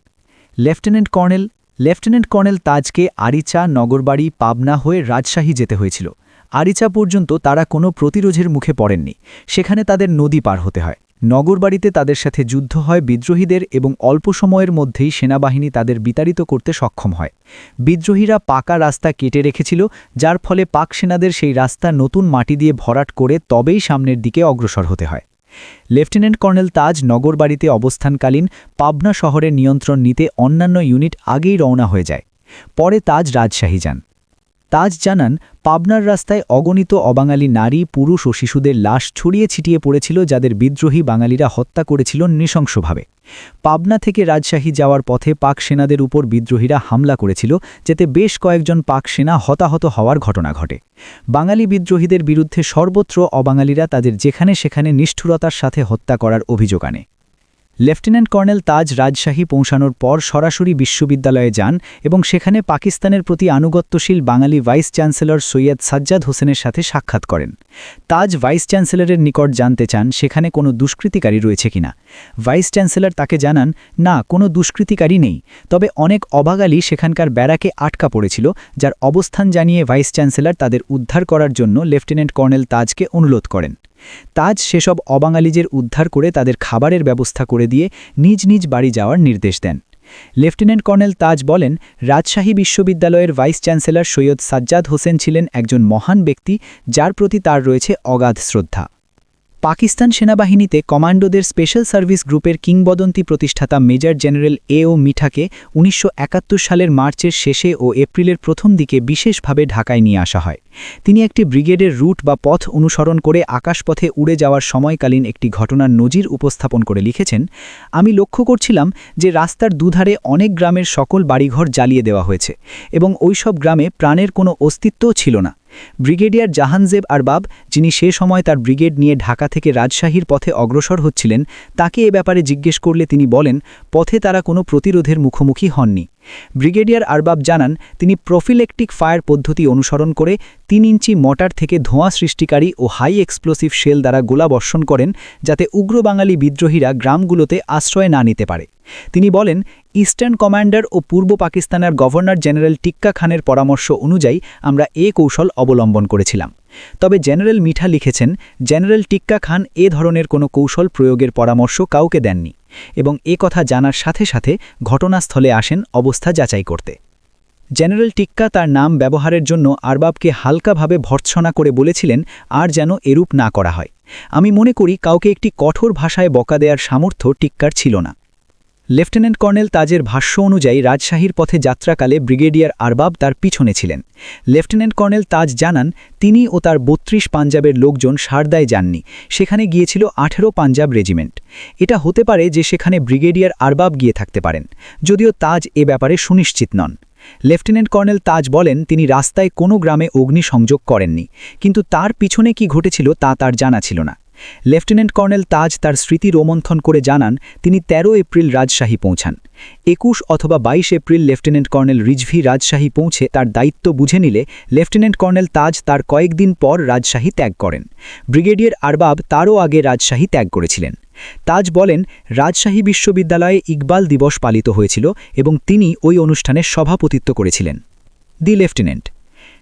লেফটেন্যান্ট কর্নেল তাজকে আরিচা, নগরবাড়ি, পাবনা হয়ে রাজশাহী যেতে হয়েছিল। আরিচা পর্যন্ত তারা কোনো প্রতিরোধের মুখে পড়েননি, সেখানে তাদের নদী পার হতে হয়। নগরবাড়িতে তাদের সাথে যুদ্ধ হয় বিদ্রোহীদের এবং অল্প সময়ের মধ্যেই সেনাবাহিনী তাদের বিতাড়িত করতে সক্ষম হয়। বিদ্রোহীরা পাকা রাস্তা কেটে রেখেছিল, যার ফলে পাক সেনাদের সেই রাস্তা নতুন মাটি দিয়ে ভরাট করে তবেই সামনের দিকে অগ্রসর হতে হয়। লেফটেন্যান্ট কর্নেল তাজ নগরবাড়িতে অবস্থানকালীন পাবনা শহরের নিয়ন্ত্রণ নিতে অন্যান্য ইউনিট আগেই রওনা হয়ে যায়। পরে তাজ রাজশাহী যান। তাজ জানান, পাবনার রাস্তায় অগণিত অবাঙালি নারী, পুরুষ ও শিশুদের লাশ ছড়িয়ে ছিটিয়ে পড়েছিল, যাদের বিদ্রোহী বাঙালিরা হত্যা করেছিল নৃশংসভাবে। পাবনা থেকে রাজশাহী যাওয়ার পথে পাক সেনাদের উপর বিদ্রোহীরা হামলা করেছিল, যাতে বেশ কয়েকজন পাক সেনা হতাহত হওয়ার ঘটনা ঘটে। বাঙালি বিদ্রোহীদের বিরুদ্ধে সর্বত্র অবাঙালিরা তাদের যেখানে সেখানে নিষ্ঠুরতার সাথে হত্যা করার অভিযোগ আনে। লেফটেন্যান্ট কর্নেল তাজ রাজশাহী পৌঁছানোর পর সরাসরি বিশ্ববিদ্যালয়ে যান এবং সেখানে পাকিস্তানের প্রতি আনুগত্যশীল বাঙালি ভাইস চ্যান্সেলর সৈয়দ সাজ্জাদ হোসেনের সাথে সাক্ষাৎ করেন। তাজ ভাইস চ্যান্সেলরের নিকট জানতে চান সেখানে কোনো দুষ্কৃতিকারী রয়েছে কিনা। ভাইস চ্যান্সেলর তাকে জানান, না, কোনো দুষ্কৃতিকারী নেই, তবে অনেক অবাঙালি সেখানকার ব্যারাকে আটকা পড়েছিল, যার অবস্থান জানিয়ে ভাইস চ্যান্সেলর তাদের উদ্ধার করার জন্য লেফটেন্যান্ট কর্নেল তাজকে অনুরোধ করেন। তাজ সেসব অবাঙালিদের উদ্ধার করে তাদের খাবারের ব্যবস্থা করে দিয়ে নিজ নিজ বাড়ি যাওয়ার নির্দেশ দেন। লেফটেন্যান্ট কর্নেল তাজ বলেন, রাজশাহী বিশ্ববিদ্যালয়ের ভাইস চ্যান্সেলর সৈয়দ সাজ্জাদ হোসেন ছিলেন একজন মহান ব্যক্তি, যার প্রতি তার রয়েছে অগাধ শ্রদ্ধা। পাকিস্তান সেনাবাহিনীতে কমান্ডোদের স্পেশাল সার্ভিস গ্রুপের কিংবদন্তি প্রতিষ্ঠাতা মেজর জেনারেল এ.ও. মিঠাকে ১৯৭১ সালের মার্চের শেষে ও এপ্রিলের প্রথম দিকে বিশেষভাবে ঢাকায় নিয়ে আসা হয়। তিনি একটি ব্রিগেডের রুট বা পথ অনুসরণ করে আকাশপথে উড়ে যাওয়ার সময়কালীন একটি ঘটনার নজির উপস্থাপন করে লিখেছেন, আমি লক্ষ্য করছিলাম যে রাস্তার দুধারে অনেক গ্রামের সকল বাড়িঘর জ্বালিয়ে দেওয়া হয়েছে এবং ওইসব গ্রামে প্রাণের কোনো অস্তিত্বও ছিল না। ব্রিগেডিয়ার জাহানজেব আরবাব, যিনি সে সময় তার ব্রিগেড নিয়ে ঢাকা থেকে রাজশাহীর পথে অগ্রসর হচ্ছিলেন, তাকে এ ব্যাপারে জিজ্ঞেস করলে তিনি বলেন, পথে তারা কোনো প্রতিরোধের মুখোমুখি হননি। ব্রিগেডিয়ার আরবাব জানান, তিনি প্রফিলেকটিক ফায়ার পদ্ধতি অনুসরণ করে ৩ ইঞ্চি মর্টার থেকে ধোঁয়া সৃষ্টিকারী ও হাই এক্সপ্লোসিভ শেল দ্বারা গোলাবর্ষণ করেন, যাতে উগ্র বাঙালি বিদ্রোহীরা গ্রামগুলোতে আশ্রয় না নিতে পারে। তিনি বলেন, ইস্টার্ন কমান্ডার ও পূর্ব পাকিস্তানের গভর্নর জেনারেল টিক্কা খানের পরামর্শ অনুযায়ী আমরা এ কৌশল অবলম্বন করেছিলাম। তবে জেনারেল মিঠা লিখেছেন, জেনারেল টিক্কা খান এ ধরনের কোনো কৌশল প্রয়োগের পরামর্শ কাউকে দেননি এবং এ কথা জানার সাথে সাথে ঘটনাস্থলে আসেন অবস্থা যাচাই করতে। জেনারেল টিক্কা তার নাম ব্যবহারের জন্য আরবাবকে হালকাভাবে ভর্ৎসনা করে বলেছিলেন, আর যেন এরূপ না করা হয়। আমি মনে করি কাউকে একটি কঠোর ভাষায় বকা দেওয়ার সামর্থ্য টিক্কার ছিল না। লেফটেন্যান্ট কর্নেল তাজের ভাষ্য অনুযায়ী রাজশাহীর পথে যাত্রাকালে ব্রিগেডিয়ার আরবাব তার পিছনে ছিলেন। লেফটেন্যান্ট কর্নেল তাজ জানান, তিনি ও তার ৩২ পাঞ্জাবের লোকজন সারদায় যাননি, সেখানে গিয়েছিল ১৮ পাঞ্জাব রেজিমেন্ট। এটা হতে পারে যে সেখানে ব্রিগেডিয়ার আরবাব গিয়ে থাকতে পারেন, যদিও তাজ এ ব্যাপারে সুনিশ্চিত নন। লেফটেন্যান্ট কর্নেল তাজ বলেন, তিনি রাস্তায় কোনো গ্রামে অগ্নিসংযোগ করেননি, কিন্তু তার পিছনে কি ঘটেছিল তা তার জানা ছিল না। লেফটেন্যান্ট কর্নেল তাজ তার স্মৃতি রোমন্থন করে জানান তিনি ১৩ এপ্রিল রাজশাহী পৌঁছান। ২১ অথবা ২২ April lieutenant colonel Rizvi Rajshahi পৌঁছে তার দায়িত্ব বুঝে নিলে লেফটেন্যান্ট কর্নেল তাজ তার কয়েকদিন পর রাজশাহী ত্যাগ করেন। ব্রিগেডিয়ার আরবাব তারও আগে রাজশাহী ত্যাগ করেছিলেন। তাজ বলেন, রাজশাহী বিশ্ববিদ্যালয়ে ইকবাল দিবস পালিত হয়েছিল এবং তিনি ওই অনুষ্ঠানের সভাপতিত্ব করেছিলেন। দি লেফটেন্যান্ট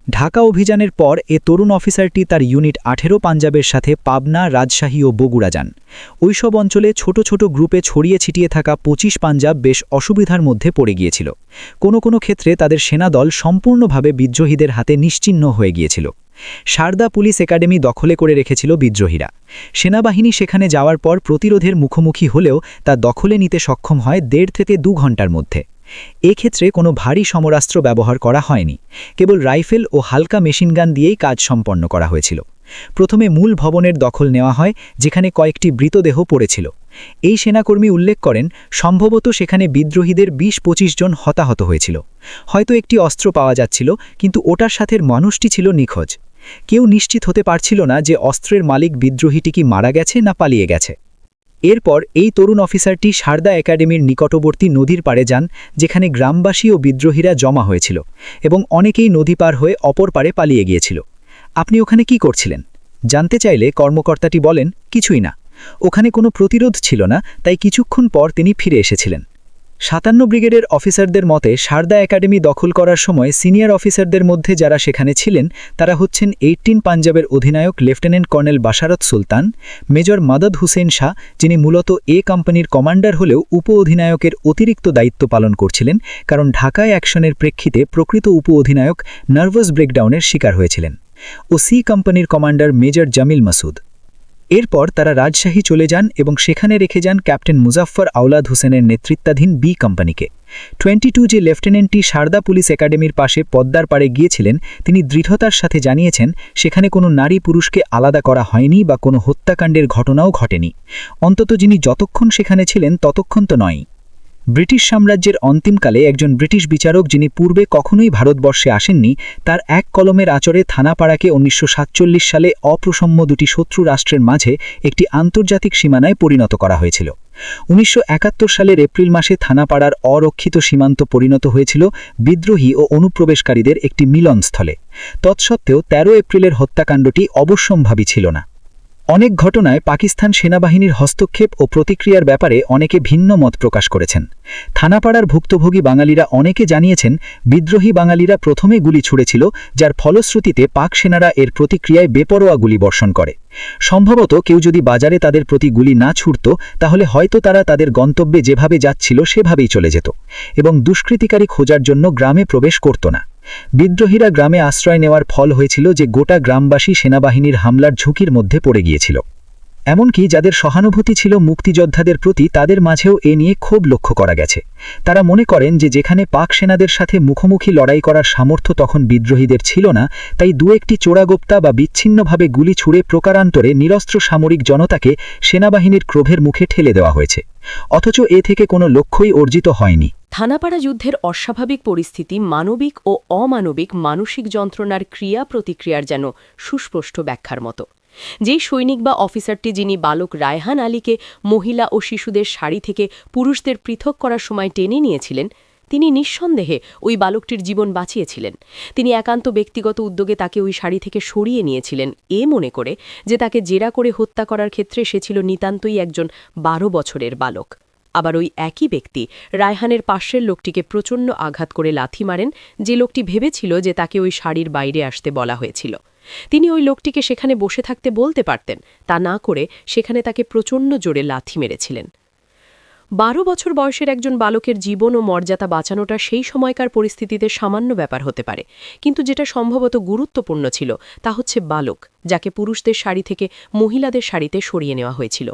ঢাকা অভিযানের পর এ তরুণ অফিসারটি তার ইউনিট ১৮ পাঞ্জাবের সাথে পাবনা, রাজশাহী ও বগুড়া যান। ওইসব অঞ্চলে ছোট ছোট গ্রুপে ছড়িয়ে ছিটিয়ে থাকা ২৫ পাঞ্জাব বেশ অসুবিধার মধ্যে পড়ে গিয়েছিল। কোনো কোনো ক্ষেত্রে তাদের সেনাদল সম্পূর্ণভাবে বিদ্রোহীদের হাতে নিশ্চিহ্ন হয়ে গিয়েছিল। সারদা পুলিশ একাডেমি দখলে করে রেখেছিল বিদ্রোহীরা। সেনাবাহিনী সেখানে যাওয়ার পর প্রতিরোধের মুখোমুখি হলেও তা দখলে নিতে সক্ষম হয় ১.৫ থেকে ২ ঘণ্টার মধ্যে। এক্ষেত্রে কোনো ভারী সমরাস্ত্র ব্যবহার করা হয়নি, কেবল রাইফেল ও হালকা মেশিনগান দিয়েই কাজ সম্পন্ন করা হয়েছিল। প্রথমে মূল ভবনের দখল নেওয়া হয়, যেখানে কয়েকটি মৃতদেহ পড়েছিল। এই সেনাকর্মী উল্লেখ করেন, সম্ভবত সেখানে বিদ্রোহীদের ২০-২৫ জন হতাহত হয়েছিল। হয়তো একটি অস্ত্র পাওয়া যাচ্ছিল, কিন্তু ওটার সাথে মানুষটি ছিল নিখোঁজ। কেউ নিশ্চিত হতে পারছিল না যে অস্ত্রের মালিক বিদ্রোহীটি কি মারা গেছে না পালিয়ে গেছে। এরপর এই তরুণ অফিসারটি সারদা একাডেমির নিকটবর্তী নদীর পাড়ে যান, যেখানে গ্রামবাসী ও বিদ্রোহীরা জমা হয়েছিল এবং অনেকেই নদী পার হয়ে অপর পারে পালিয়ে গিয়েছিল। আপনি ওখানে কি করছিলেন জানতে চাইলে কর্মকর্তাটি বলেন, কিছুই না, ওখানে কোনো প্রতিরোধ ছিল না, তাই কিছুক্ষণ পর তিনি ফিরে এসেছিলেন। ৫৭ ব্রিগেডের অফিসারদের মতে সারদা একাডেমি দখল করার সময় সিনিয়র অফিসারদের মধ্যে যারা সেখানে ছিলেন তারা হচ্ছেন ১৮ পাঞ্জাবের অধিনায়ক লেফটেন্যান্ট কর্নেল বাশারত সুলতান, মেজর মাদদ হুসেন শাহ, যিনি মূলত এ কোম্পানির কমান্ডার হলেও উপ অধিনায়কের অতিরিক্ত দায়িত্ব পালন করছিলেন, কারণ ঢাকায় অ্যাকশনের প্রেক্ষিতে প্রকৃত উপ অধিনায়ক নার্ভাস ব্রেকডাউনের শিকার হয়েছিলেন, ও সি কোম্পানির কমান্ডার মেজর জামিল মাসুদ। এরপর তারা রাজশাহী চলে যান এবং সেখানে রেখে যান ক্যাপ্টেন মুজাফফর আওলাদ হোসেনের নেতৃত্বাধীন বি কোম্পানিকে। 22 যে লেফটেন্যান্টটি সারদা পুলিশ একাডেমির পাশে পদ্মার পাড়ে গিয়েছিলেন, তিনি দৃঢ়তার সাথে জানিয়েছেন সেখানে কোনো নারী পুরুষকে আলাদা করা হয়নি বা কোনো হত্যাকাণ্ডের ঘটনাও ঘটেনি। অন্তত যিনি যতক্ষণ সেখানে ছিলেন ততক্ষণ তো নয়। ব্রিটিশ সাম্রাজ্যের অন্তিমকালে একজন ব্রিটিশ বিচারক, যিনি পূর্বে কখনোই ভারতবর্ষে আসেননি, তার এক কলমের আচরে থানাপাড়াকে ১৯৪৭ সালে অপ্রসম্য দুটি শত্রু রাষ্ট্রের মাঝে একটি আন্তর্জাতিক সীমানায় পরিণত করা হয়েছিল। ১৯৭১ সালের এপ্রিল মাসে থানাপাড়ার অরক্ষিত সীমান্ত পরিণত হয়েছিল বিদ্রোহী ও অনুপ্রবেশকারীদের একটি মিলনস্থলে। তৎসত্ত্বেও ১৩ এপ্রিলের হত্যাকাণ্ডটি অবশ্যম্ভাবী ছিল না। অনেক ঘটনায় পাকিস্তান সেনাবাহিনীর হস্তক্ষেপ ও প্রতিক্রিয়ার ব্যাপারে অনেকে ভিন্ন মত প্রকাশ করেছেন। থানাপাড়ার ভুক্তভোগী বাঙালিরা অনেকে জানিয়েছেন বিদ্রোহী বাঙালিরা প্রথমে গুলি ছুড়েছিল, যার ফলশ্রুতিতে পাক সেনারা এর প্রতিক্রিয়ায় বেপরোয়া গুলি বর্ষণ করে। সম্ভবত কেউ যদি বাজারে তাদের প্রতি গুলি না ছুড়ত, তাহলে হয়তো তারা তাদের গন্তব্যে যেভাবে যাচ্ছিল সেভাবেই চলে যেত এবং দুষ্কৃতিকারী খোঁজার জন্য গ্রামে প্রবেশ করত না। বিদ্রোহীরা গ্রামে আশ্রয় নেওয়ার ফল হয়েছিল যে গোটা গ্রামবাসী সেনাবাহিনীর হামলার ঝুঁকির মধ্যে পড়ে গিয়েছিল। এমনকি যাদের সহানুভূতি ছিল মুক্তিযোদ্ধাদের প্রতি, তাদের মাঝেও এ নিয়ে ক্ষোভ লক্ষ্য করা গেছে। তারা মনে করেন যে যেখানে পাক সেনাদের সাথে মুখোমুখি লড়াই করার সামর্থ্য তখন বিদ্রোহীদের ছিল না, তাই দু একটি চোরাগোপ্তা বা বিচ্ছিন্নভাবে গুলি ছুড়ে প্রকারান্তরে নিরস্ত্র সামরিক জনতাকে সেনাবাহিনীর ক্রোধের মুখে ঠেলে দেওয়া হয়েছে, অথচ এ থেকে কোনো লক্ষ্যই অর্জিত হয়নি। থানাপাড়া যুদ্ধের অস্বাভাবিক পরিস্থিতি মানবিক ও অমানবিক মানসিক যন্ত্রণার ক্রিয়া প্রতিক্রিয়ার যেন সুস্পষ্ট ব্যাখ্যার মতো। যেই সৈনিক বা অফিসারটি, যিনি বালক রায়হান আলীকে মহিলা ও শিশুদের শাড়ি থেকে পুরুষদের পৃথক করার সময় টেনে নিয়েছিলেন, তিনি নিঃসন্দেহে ওই বালকটির জীবন বাঁচিয়েছিলেন। তিনি একান্ত ব্যক্তিগত উদ্যোগে তাকে ওই শাড়ি থেকে সরিয়ে নিয়েছিলেন, এ মনে করে যে তাকে জেরা করে হত্যা করার ক্ষেত্রে সে ছিল নিতান্তই একজন ১২ বছরের বালক। আবার ওই একই ব্যক্তি রায়হানের পাশের লোকটিকে প্রচণ্ড আঘাত করে লাথি মারেন, যে লোকটি ভেবেছিল যে তাকে ওই শাড়ির বাইরে আসতে বলা হয়েছিল। তিনি ওই লোকটিকে সেখানে বসে থাকতে বলতে পারতেন, তা না করে সেখানে তাকে প্রচণ্ড জোরে লাথি মেরেছিলেন। ১২ বছর বয়সের একজন বালকের জীবন ও মর্যাদা বাঁচানোটা সেই সময়কার পরিস্থিতিতে সামান্য ব্যাপার হতে পারে, কিন্তু যেটা সম্ভবত গুরুত্বপূর্ণ ছিল তা হচ্ছে বালক, যাকে পুরুষদের শাড়ি থেকে মহিলাদের শাড়িতে সরিয়ে নেওয়া হয়েছিল।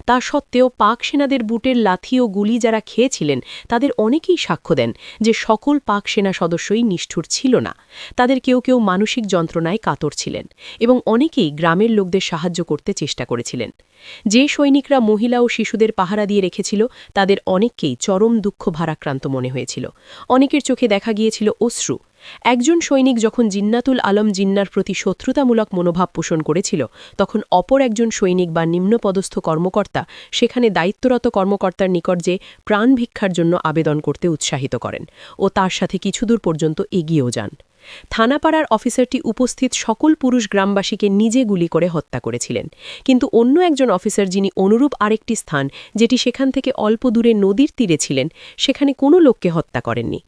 তা সত্ত্বেও পাক সেনাদের বুটের লাথি ও গুলি যারা খেয়েছিলেন, তাদের অনেকেই সাক্ষ্য দেন যে সকল পাক সেনা সদস্যই নিষ্ঠুর ছিল না। তাদের কেউ কেউ মানসিক যন্ত্রণায় কাতর ছিলেন এবং অনেকেই গ্রামের লোকদের সাহায্য করতে চেষ্টা করেছিলেন। যে সৈনিকরা মহিলা ও শিশুদের পাহারা দিয়ে রেখেছিল, তাদের অনেককেই চরম দুঃখ ভারাক্রান্ত মনে হয়েছিল। অনেকের চোখে দেখা গিয়েছিল অশ্রু। একজন সৈনিক যখন জিন্নাতুল আলম জিন্নার প্রতি শত্রুতামূলক মনোভাব পোষণ করেছিল তখন অপর একজন সৈনিক বা নিম্নপদস্থ কর্মকর্তা সেখানে দায়িত্বরত কর্মকর্তার নিকট যে প্রাণ ভিক্ষার জন্য আবেদন করতে উৎসাহিত করেন ও তার সাথে কিছুদূর পর্যন্ত এগিয়েও যান। থানাপাড়ার অফিসারটি উপস্থিত সকল পুরুষ গ্রামবাসীকে নিজে গুলি করে হত্যা করেছিলেন, কিন্তু অন্য একজন অফিসার যিনি অনুরূপ আরেকটি স্থান যেটি সেখান থেকে অল্প দূরে নদীর তীরে ছিলেন সেখানে কোনো লোককে হত্যা করেননি।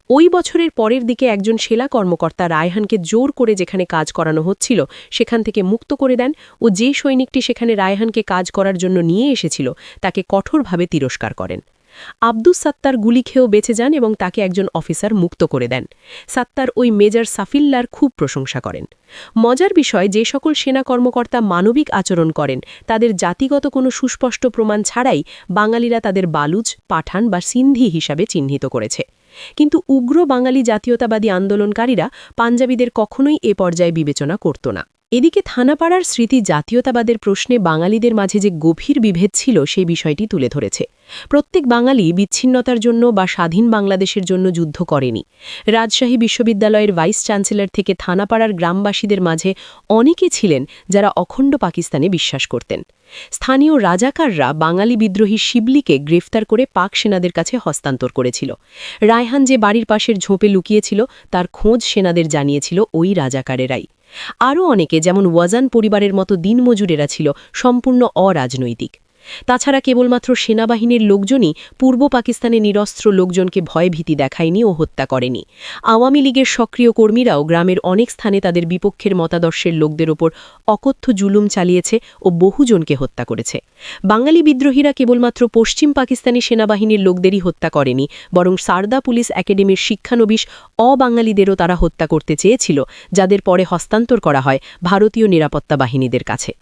ওই বছরের পরের দিকে একজন সেলা কর্মকর্তা রায়হানকে জোর করে যেখানে কাজ করানো হচ্ছিল সেখান থেকে মুক্ত করে দেন ও যে সৈনিকটি সেখানে রায়হানকে কাজ করার জন্য নিয়ে এসেছিল তাকে কঠোরভাবে তিরস্কার করেন। আব্দুস সাত্তার গুলি খেয়েও বেঁচে যান এবং তাকে একজন অফিসার মুক্ত করে দেন। সাত্তার ওই মেজর সাফিল্লার খুব প্রশংসা করেন। মজার বিষয়, যে সকল সেনা কর্মকর্তা মানবিক আচরণ করেন তাদের জাতিগত কোনো সুস্পষ্ট প্রমাণ ছাড়াই বাঙালিরা তাদের বালুচ, পাঠান বা সিন্ধি হিসাবে চিহ্নিত করেছে। কিন্তু উগ্র বাঙালি জাতীয়তাবাদী আন্দোলনকারীরা পাঞ্জাবিদের কখনোই এ পর্যায়ে বিবেচনা করত না। এদিকে থানাপাড়ার স্মৃতি জাতীয়তাবাদের প্রশ্নে বাঙালিদের মাঝে যে গভীর বিভেদ ছিল সেই বিষয়টি তুলে ধরেছে। প্রত্যেক বাঙালি বিচ্ছিন্নতার জন্য বা স্বাধীন বাংলাদেশের জন্য যুদ্ধ করেনি। রাজশাহী বিশ্ববিদ্যালয়ের ভাইস চ্যান্সেলর থেকে থানাপাড়ার গ্রামবাসীদের মাঝে অনেকে ছিলেন যারা অখণ্ড পাকিস্তানে বিশ্বাস করতেন। স্থানীয় রাজাকাররা বাঙালি বিদ্রোহী শিবলিকে গ্রেফতার করে পাক সেনাদের কাছে হস্তান্তর করেছিল। রায়হান যে বাড়ির পাশের ঝোপে লুকিয়েছিল তার খোঁজ সেনাদের জানিয়েছিল ওই রাজাকারেরাই। আরও অনেকে, যেমন ওয়াজান পরিবারের মতো দিনমজুরেরা, ছিল সম্পূর্ণ অরাজনৈতিক। তাছাড়া কেবলমাত্র সেনাবাহিনীর লোকজনই পূর্ব পাকিস্তানে নিরস্ত্র লোকজনকে ভয়ভীতি দেখায়নি ও হত্যা করেনি। আওয়ামী লীগের সক্রিয় কর্মীরাও গ্রামের অনেক স্থানে তাদের বিপক্ষের মতাদর্শের লোকদের ওপর অকথ্য জুলুম চালিয়েছে ও বহুজনকে হত্যা করেছে। বাঙালি বিদ্রোহীরা কেবলমাত্র পশ্চিম পাকিস্তানি সেনাবাহিনীর লোকদেরই হত্যা করেনি, বরং সারদা পুলিশ একাডেমির শিক্ষানবিশ অবাঙালিদেরও তারা হত্যা করতে চেয়েছিল, যাদের পরে হস্তান্তর করা হয় ভারতীয় নিরাপত্তা বাহিনীদের কাছে।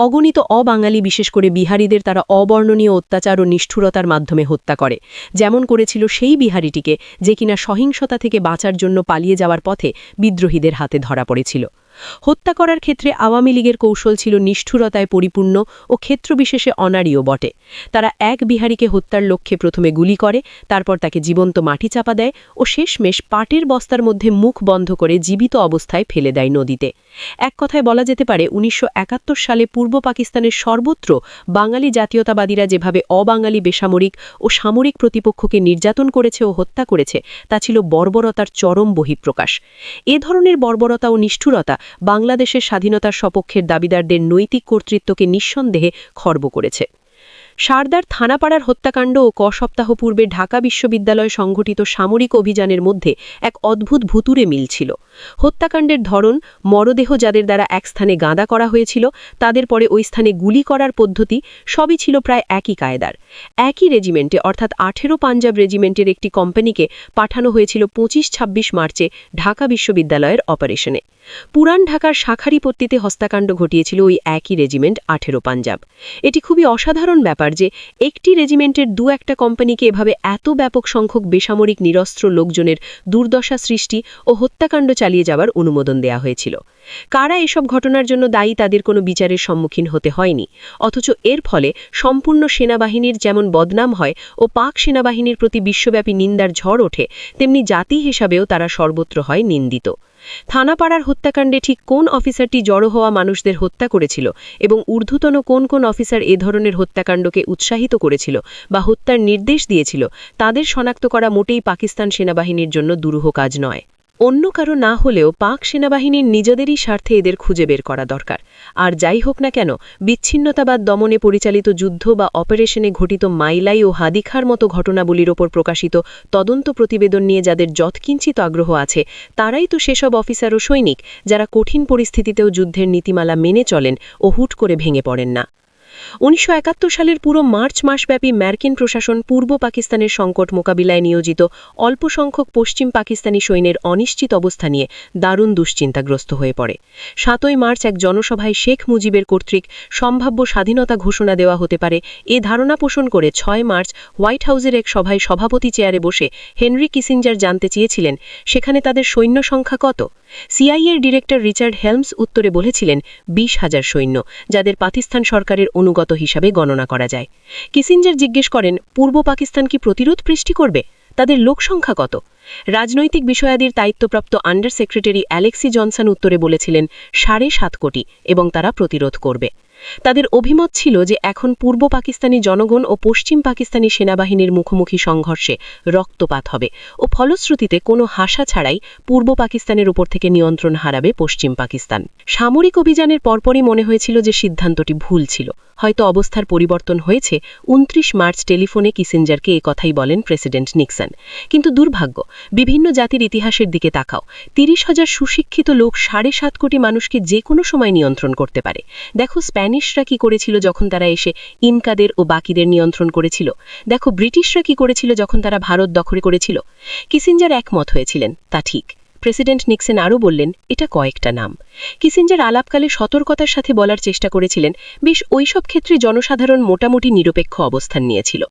অগণিত অবাঙালি, বিশেষ করে বিহারীদের তারা অবর্ণনীয় অত্যাচার ও নিষ্ঠুরতার মাধ্যমে হত্যা করে, যেমন করেছিল সেই বিহারীটিকে যে কিনা সহিংসতা থেকে বাঁচার জন্য পালিয়ে যাওয়ার পথে বিদ্রোহীদের হাতে ধরা পড়েছিল। হত্যা করার ক্ষেত্রে আওয়ামী লীগের কৌশল ছিল নিষ্ঠুরতায় পরিপূর্ণ ও ক্ষেত্রবিশেষে অনারীও বটে। তারা এক বিহারীকে হত্যার লক্ষ্যে প্রথমে গুলি করে, তারপর তাকে জীবন্ত মাটি চাপা দেয় ও শেষমেশ পাটের বস্তার মধ্যে মুখ বন্ধ করে জীবিত অবস্থায় ফেলে দেয় নদীতে। এক কথায় বলা যেতে পারে ১৯৭১ সালে পূর্ব পাকিস্তানের সর্বত্র বাঙালি জাতীয়তাবাদীরা যেভাবে অবাঙালি বেসামরিক ও সামরিক প্রতিপক্ষকে নির্যাতন করেছে ও হত্যা করেছে তা ছিল বর্বরতার চরম বহিঃপ্রকাশ। এ ধরনের বর্বরতা ও নিষ্ঠুরতা বাংলাদেশের স্বাধীনতার সপক্ষের দাবিদারদের নৈতিক কর্তৃত্বকে নিঃসন্দেহে খর্ব করেছে। সারদার থানাপাড়ার হত্যাকাণ্ড ও সপ্তাহ পূর্বে ঢাকা বিশ্ববিদ্যালয় সংঘটিত সামরিক অভিযানের মধ্যে এক অদ্ভুত ভুতুরে মিল ছিল। হত্যাকাণ্ডের ধরন, মরদেহ যাদের দ্বারা এক স্থানে গাঁদা করা হয়েছিল, তাদের পরে ওই স্থানে গুলি করার পদ্ধতি সবই ছিল প্রায় একই কায়দার। একই রেজিমেন্টে অর্থাৎ ১৮ পাঞ্জাব রেজিমেন্টের একটি কোম্পানিকে পাঠানো হয়েছিল ২৫-২৬ মার্চে ঢাকা বিশ্ববিদ্যালয়ের অপারেশনে। পুরান ঢাকার শাখারিপট্টিতে হত্যাকাণ্ড ঘটিয়েছিল ওই একই রেজিমেন্ট ১৮ পাঞ্জাব। এটি খুবই অসাধারণ ব্যাপার যে একটি রেজিমেন্টের একটা কোম্পানিকে এভাবে এত ব্যাপক সংখ্যক বেসামরিক নিরস্ত্র লোকজনের দুর্দশা সৃষ্টি ও হত্যাকাণ্ড চালিয়ে যাওয়ার অনুমোদন দেয়া হয়েছিল। কারা এসব ঘটনার জন্য দায়ী তাদের কোনো বিচারের সম্মুখীন হতে হয়নি, অথচ এর ফলে সম্পূর্ণ সেনাবাহিনীর যেমন বদনাম হয় ও পাক সেনাবাহিনীর প্রতি বিশ্বব্যাপী নিন্দার ঝড় ওঠে, তেমনি জাতি হিসাবেও তারা সর্বত্র হয় নিন্দিত। থানাপাড়ার হত্যাকাণ্ডে ঠিক কোন অফিসারটি জড়ো হওয়া মানুষদের হত্যা করেছিল এবং ঊর্ধ্বতন কোন কোন অফিসার এ ধরনের হত্যাকাণ্ডকে উৎসাহিত করেছিল বা হত্যার নির্দেশ দিয়েছিল তাদের শনাক্ত করা মোটেই পাকিস্তান সেনাবাহিনীর জন্য দুরূহ কাজ নয়। অন্য কারো না হলেও পাক সেনাবাহিনীর নিজেদেরই স্বার্থে এদের খুঁজে বের করা দরকার। আর যাই হোক না কেন, বিচ্ছিন্নতাবাদ দমনে পরিচালিত যুদ্ধ বা অপারেশনে ঘটিত মাইলাই ও হাদিখার মতো ঘটনাবলীর ওপর প্রকাশিত তদন্ত প্রতিবেদন নিয়ে যাদের যৎকিঞ্চিত আগ্রহ আছে, তারাই তো সেসব অফিসার ও সৈনিক যারা কঠিন পরিস্থিতিতেও যুদ্ধের নীতিমালা মেনে চলেন ও হুট করে ভেঙে পড়েন না। ১৯৭১ সালের পুরো মার্চ মাসব্যাপী মার্কিন প্রশাসন পূর্ব পাকিস্তানের সংকট মোকাবিলায় নিয়োজিত অল্প সংখ্যক পশ্চিম পাকিস্তানি সৈন্যের অনিশ্চিত অবস্থা নিয়ে দারুণ দুশ্চিন্তাগ্রস্ত হয়ে পড়ে। ৭ই মার্চ এক জনসভায় শেখ মুজিবের কর্তৃক সম্ভাব্য স্বাধীনতা ঘোষণা দেওয়া হতে পারে এ ধারণা পোষণ করে ৬ মার্চ হোয়াইট হাউসের এক সভায় সভাপতি চেয়ারে বসে হেনরি কিসিঞ্জার জানতে চেয়েছিলেন সেখানে তাদের সৈন্য সংখ্যা কত। সিআইএর ডিরেক্টর রিচার্ড হেলমস উত্তরে বলেছিলেন ২০,০০০ সৈন্য, যাদের পাকিস্তান সরকারের অনুগত হিসাবে গণনা করা যায়। কিসিঞ্জার জিজ্ঞেস করেন, পূর্ব পাকিস্তান কি প্রতিরোধ সৃষ্টি করবে? তাদের লোক সংখ্যা কত? রাজনৈতিক বিষয়াদির দায়িত্বপ্রাপ্ত আন্ডার সেক্রেটারি অ্যালেক্সি জনসন উত্তরে বলেছিলেন 7.5 কোটি এবং তারা প্রতিরোধ করবে। তাদের অভিমত ছিল যে এখন পূর্ব পাকিস্তানি জনগণ ও পশ্চিম পাকিস্তানি সেনাবাহিনীর মুখোমুখি সংঘর্ষে রক্তপাত হবে ও ফলশ্রুতিতে কোনো হাসা ছাড়াই পূর্ব পাকিস্তানের উপর থেকে নিয়ন্ত্রণ হারাবে পশ্চিম পাকিস্তান। সামরিক অভিযানের পরপরই মনে হয়েছিল যে সিদ্ধান্তটি ভুল ছিল। হয়তো অবস্থার পরিবর্তন হয়েছে। 29 মার্চ টেলিফোনে কিসিঞ্জারকে কথাই বলেন প্রেসিডেন্ট নিক্সন। কিন্তু দুর্ভাগ্য, বিভিন্ন জাতির ইতিহাসের দিকে তাকাও। 30,000 সুশিক্ষিত লোক 7.5 কোটি মানুষকে যে কোনো সময় নিয়ন্ত্রণ করতে পারে। দেখো স্প্যানিশরা কি করেছিল যখন তারা এসে ইনকাদের ও বাকিদের নিয়ন্ত্রণ করেছিল। দেখো ব্রিটিশরা কি করেছিল যখন তারা ভারত দখল করেছিল। কিসিঞ্জার একমত হয়েছিলেন, তা ঠিক। প্রেসিডেন্ট নিক্সন আরও বললেন, এটা কয়েকটা নাম। কিসিঞ্জার আলাপকালে সতর্কতার সাথে বলার চেষ্টা করেছিলেন, বেশ ওইসব ক্ষেত্রে জনসাধারণ মোটামুটি নিরপেক্ষ অবস্থান নিয়েছিল।